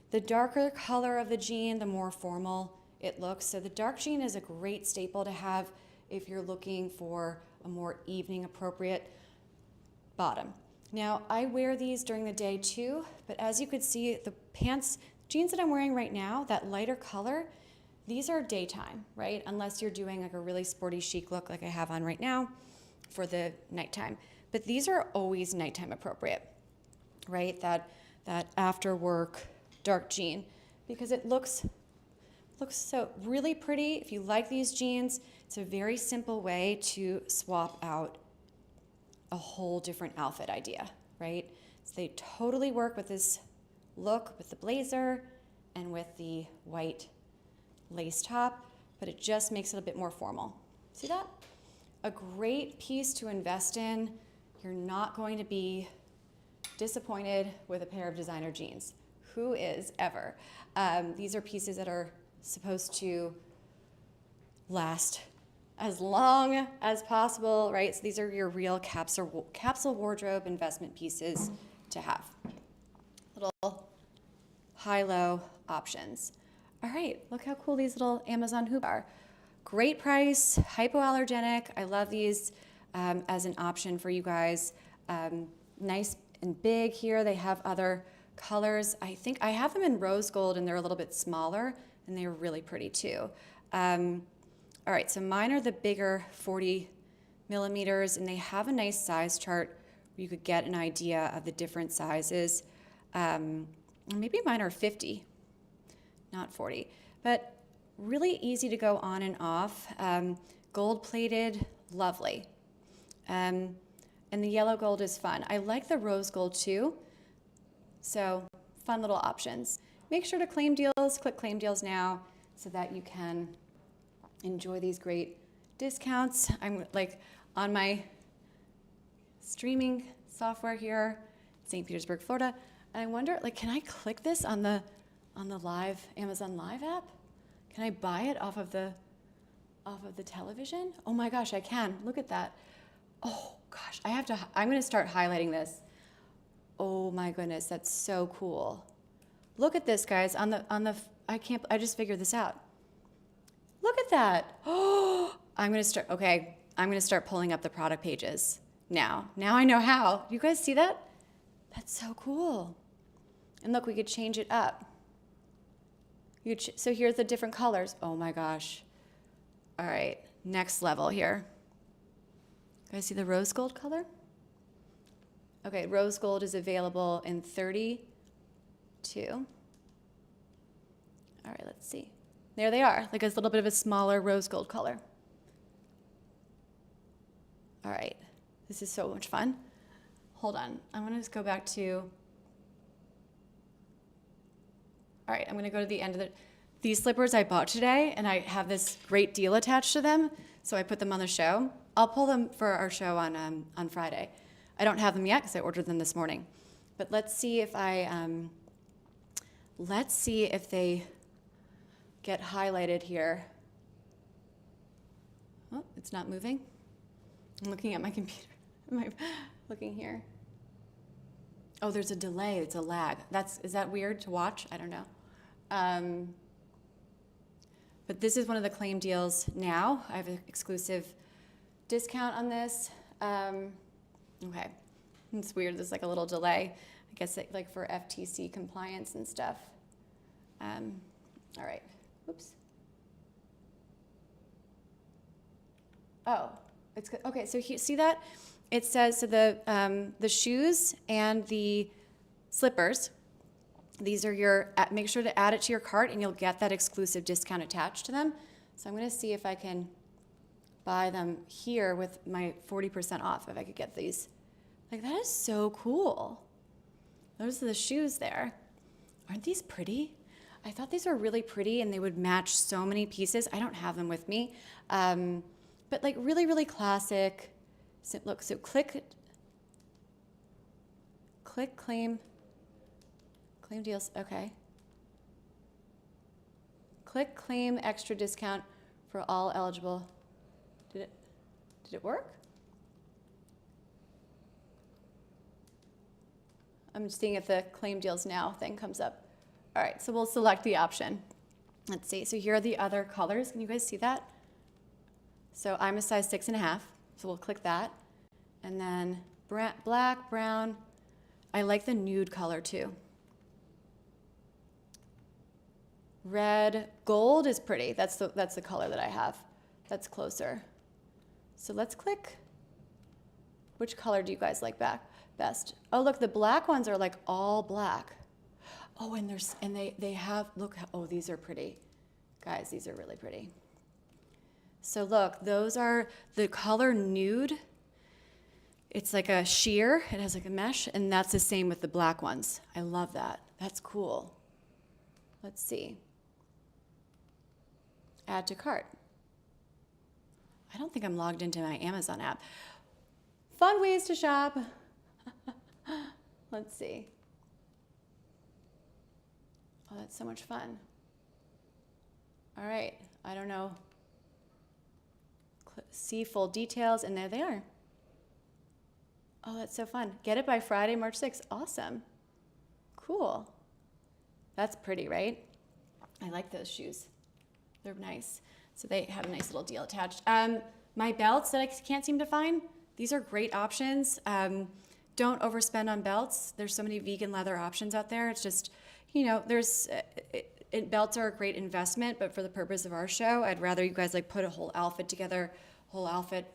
The darker color of the jean, the more formal it looks. So the dark jean is a great staple to have if you're looking for a more evening appropriate bottom. Now, I wear these during the day too, but as you could see, the jeans that I'm wearing right now, that lighter color, these are daytime, right? Unless you're doing like a really sporty chic look like I have on right now for the nighttime. But these are always nighttime appropriate, right? That after work dark jean, because it looks so really pretty. If you like these jeans, it's a very simple way to swap out a whole different outfit idea, right? So they totally work with this look, with the blazer and with the white lace top, but it just makes it a bit more formal. See that? A great piece to invest in. You're not going to be disappointed with a pair of designer jeans. Who is ever? These are pieces that are supposed to last as long as possible, right? So these are your real capsule wardrobe investment pieces to have. Little high-low options. All right, look how cool these little Amazon hoops are. Great price, hypoallergenic. I love these as an option for you guys. Nice and big here. They have other colors. I think I have them in rose gold and they're a little bit smaller and they're really pretty too. All right, so mine are the bigger 40 millimeters and they have a nice size chart where you could get an idea of the different sizes. Maybe mine are 50, not 40, but really easy to go on and off. Gold plated, lovely. And the yellow gold is fun. I like the rose gold too. So fun little options. Make sure to claim deals, click claim deals now so that you can enjoy these great discounts. I'm like on my streaming software here, St. Petersburg, Florida. And I wonder, like, can I click this on the live Amazon Live app? Can I buy it off of the television? Oh my gosh, I can. Look at that. Oh gosh, I'm gonna start highlighting this. Oh my goodness, that's so cool. Look at this, guys. I just figured this out. Look at that. Oh, I'm gonna start pulling up the product pages now. Now I know how. You guys see that? That's so cool. And look, we could change it up. So here's the different colors. Oh my gosh. All right, next level here. You guys see the rose gold color? Okay, rose gold is available in 32. All right, let's see. There they are, like a little bit of a smaller rose gold color. All right, this is so much fun. Hold on, I want to just go back to, all right, I'm gonna go to the end of these slippers I bought today and I have this great deal attached to them, so I put them on the show. I'll pull them for our show on Friday. I don't have them yet because I ordered them this morning. But let's see if they get highlighted here. Oh, it's not moving. I'm looking at my computer. Am I looking here? Oh, there's a delay. It's a lag. Is that weird to watch? I don't know. But this is one of the claim deals now. I have an exclusive discount on this. Okay, it's weird. There's like a little delay. I guess like for FTC compliance and stuff. All right. Oops. Oh, it's good. Okay. So see that? It says so the shoes and the slippers. These are make sure to add it to your cart and you'll get that exclusive discount attached to them. So I'm going to see if I can buy them here with my 40% off if I could get these. Like, that is so cool. Those are the shoes there. Aren't these pretty? I thought these were really pretty and they would match so many pieces. I don't have them with me. But like really, really classic. So look, so click claim deals, okay. Click claim extra discount for all eligible. Did it work? I'm just seeing if the claim deals now thing comes up. All right, so we'll select the option. Let's see, so here are the other colors. Can you guys see that? So I'm a size 6.5, so we'll click that. And then black, brown. I like the nude color too. Red, gold is pretty. That's the color that I have. That's closer. So let's click. Which color do you guys like best? Oh, look, the black ones are like all black. Oh, and they have, look, oh, these are pretty. Guys, these are really pretty. So look, those are the color nude. It's like a sheer, it has like a mesh, and that's the same with the black ones. I love that. That's cool. Let's see. Add to cart. I don't think I'm logged into my Amazon app. Fun ways to shop. Let's see. Oh, that's so much fun. All right, I don't know. See full details, and there they are. Oh, that's so fun. Get it by Friday, March 6th. Awesome. Cool. That's pretty, right? I like those shoes. They're nice. So they have a nice little deal attached. My belts that I can't seem to find, these are great options. Don't overspend on belts. There's so many vegan leather options out there. It's just, you know, belts are a great investment, but for the purpose of our show, I'd rather you guys like put a whole outfit together,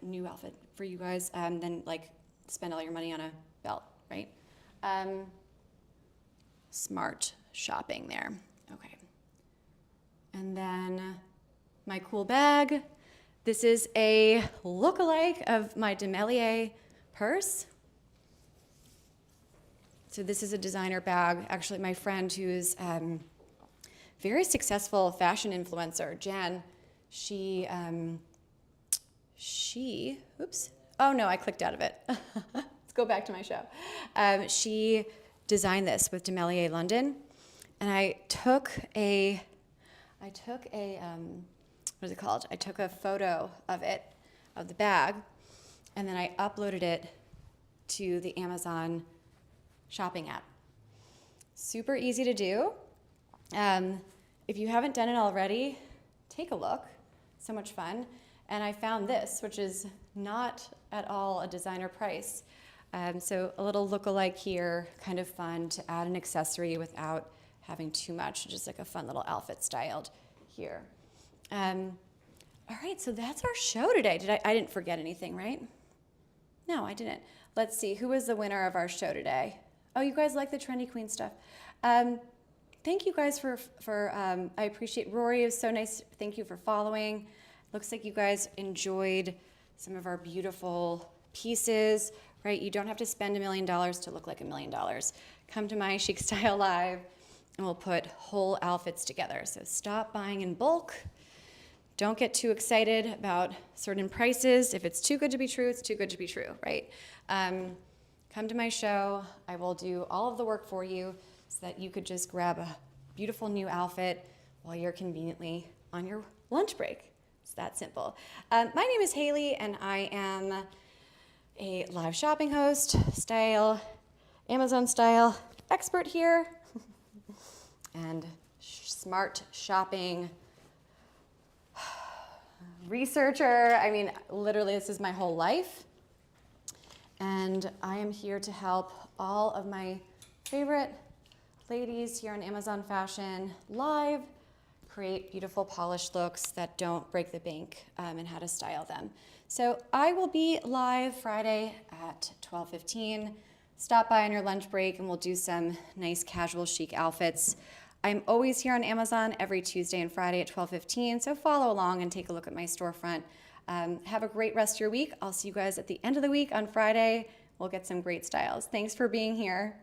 new outfit for you guys, than like spend all your money on a belt, right? Smart shopping there. Okay. And then my cool bag. This is a look-alike of my DeMellier purse. So this is a designer bag. Actually, my friend who's very successful fashion influencer, Jen, oops. Oh no, I clicked out of it. Let's go back to my show. She designed this with DeMellier London, and I took a what is it called? I took a photo of it, of the bag, and then I uploaded it to the Amazon shopping app. Super easy to do. If you haven't done it already, take a look. So much fun. And I found this, which is not at all a designer price. So a little look-alike here, kind of fun to add an accessory without having too much, just like a fun little outfit styled here. All right, so that's our show today. I didn't forget anything, right? No, I didn't. Let's see, who was the winner of our show today? Oh, you guys like the Trendy Queen stuff. Thank you guys for I appreciate Rory. It was so nice. Thank you for following. Looks like you guys enjoyed some of our beautiful pieces, right? You don't have to spend $1 million to look like $1 million. Come to my Chic Style Live and we'll put whole outfits together. So stop buying in bulk. Don't get too excited about certain prices. If it's too good to be true, it's too good to be true, right? Come to my show. I will do all of the work for you so that you could just grab a beautiful new outfit while you're conveniently on your lunch break. It's that simple. My name is Hailey, and I am a live shopping host, Amazon style expert here, and smart shopping researcher. I mean, literally, this is my whole life. And I am here to help all of my favorite ladies here on Amazon Fashion Live create beautiful polished looks that don't break the bank, and how to style them. So I will be live Friday at 12:15. Stop by on your lunch break and we'll do some nice casual chic outfits. I'm always here on Amazon every Tuesday and Friday at 12:15, so follow along and take a look at my storefront. Have a great rest of your week. I'll see you guys at the end of the week on Friday. We'll get some great styles. Thanks for being here.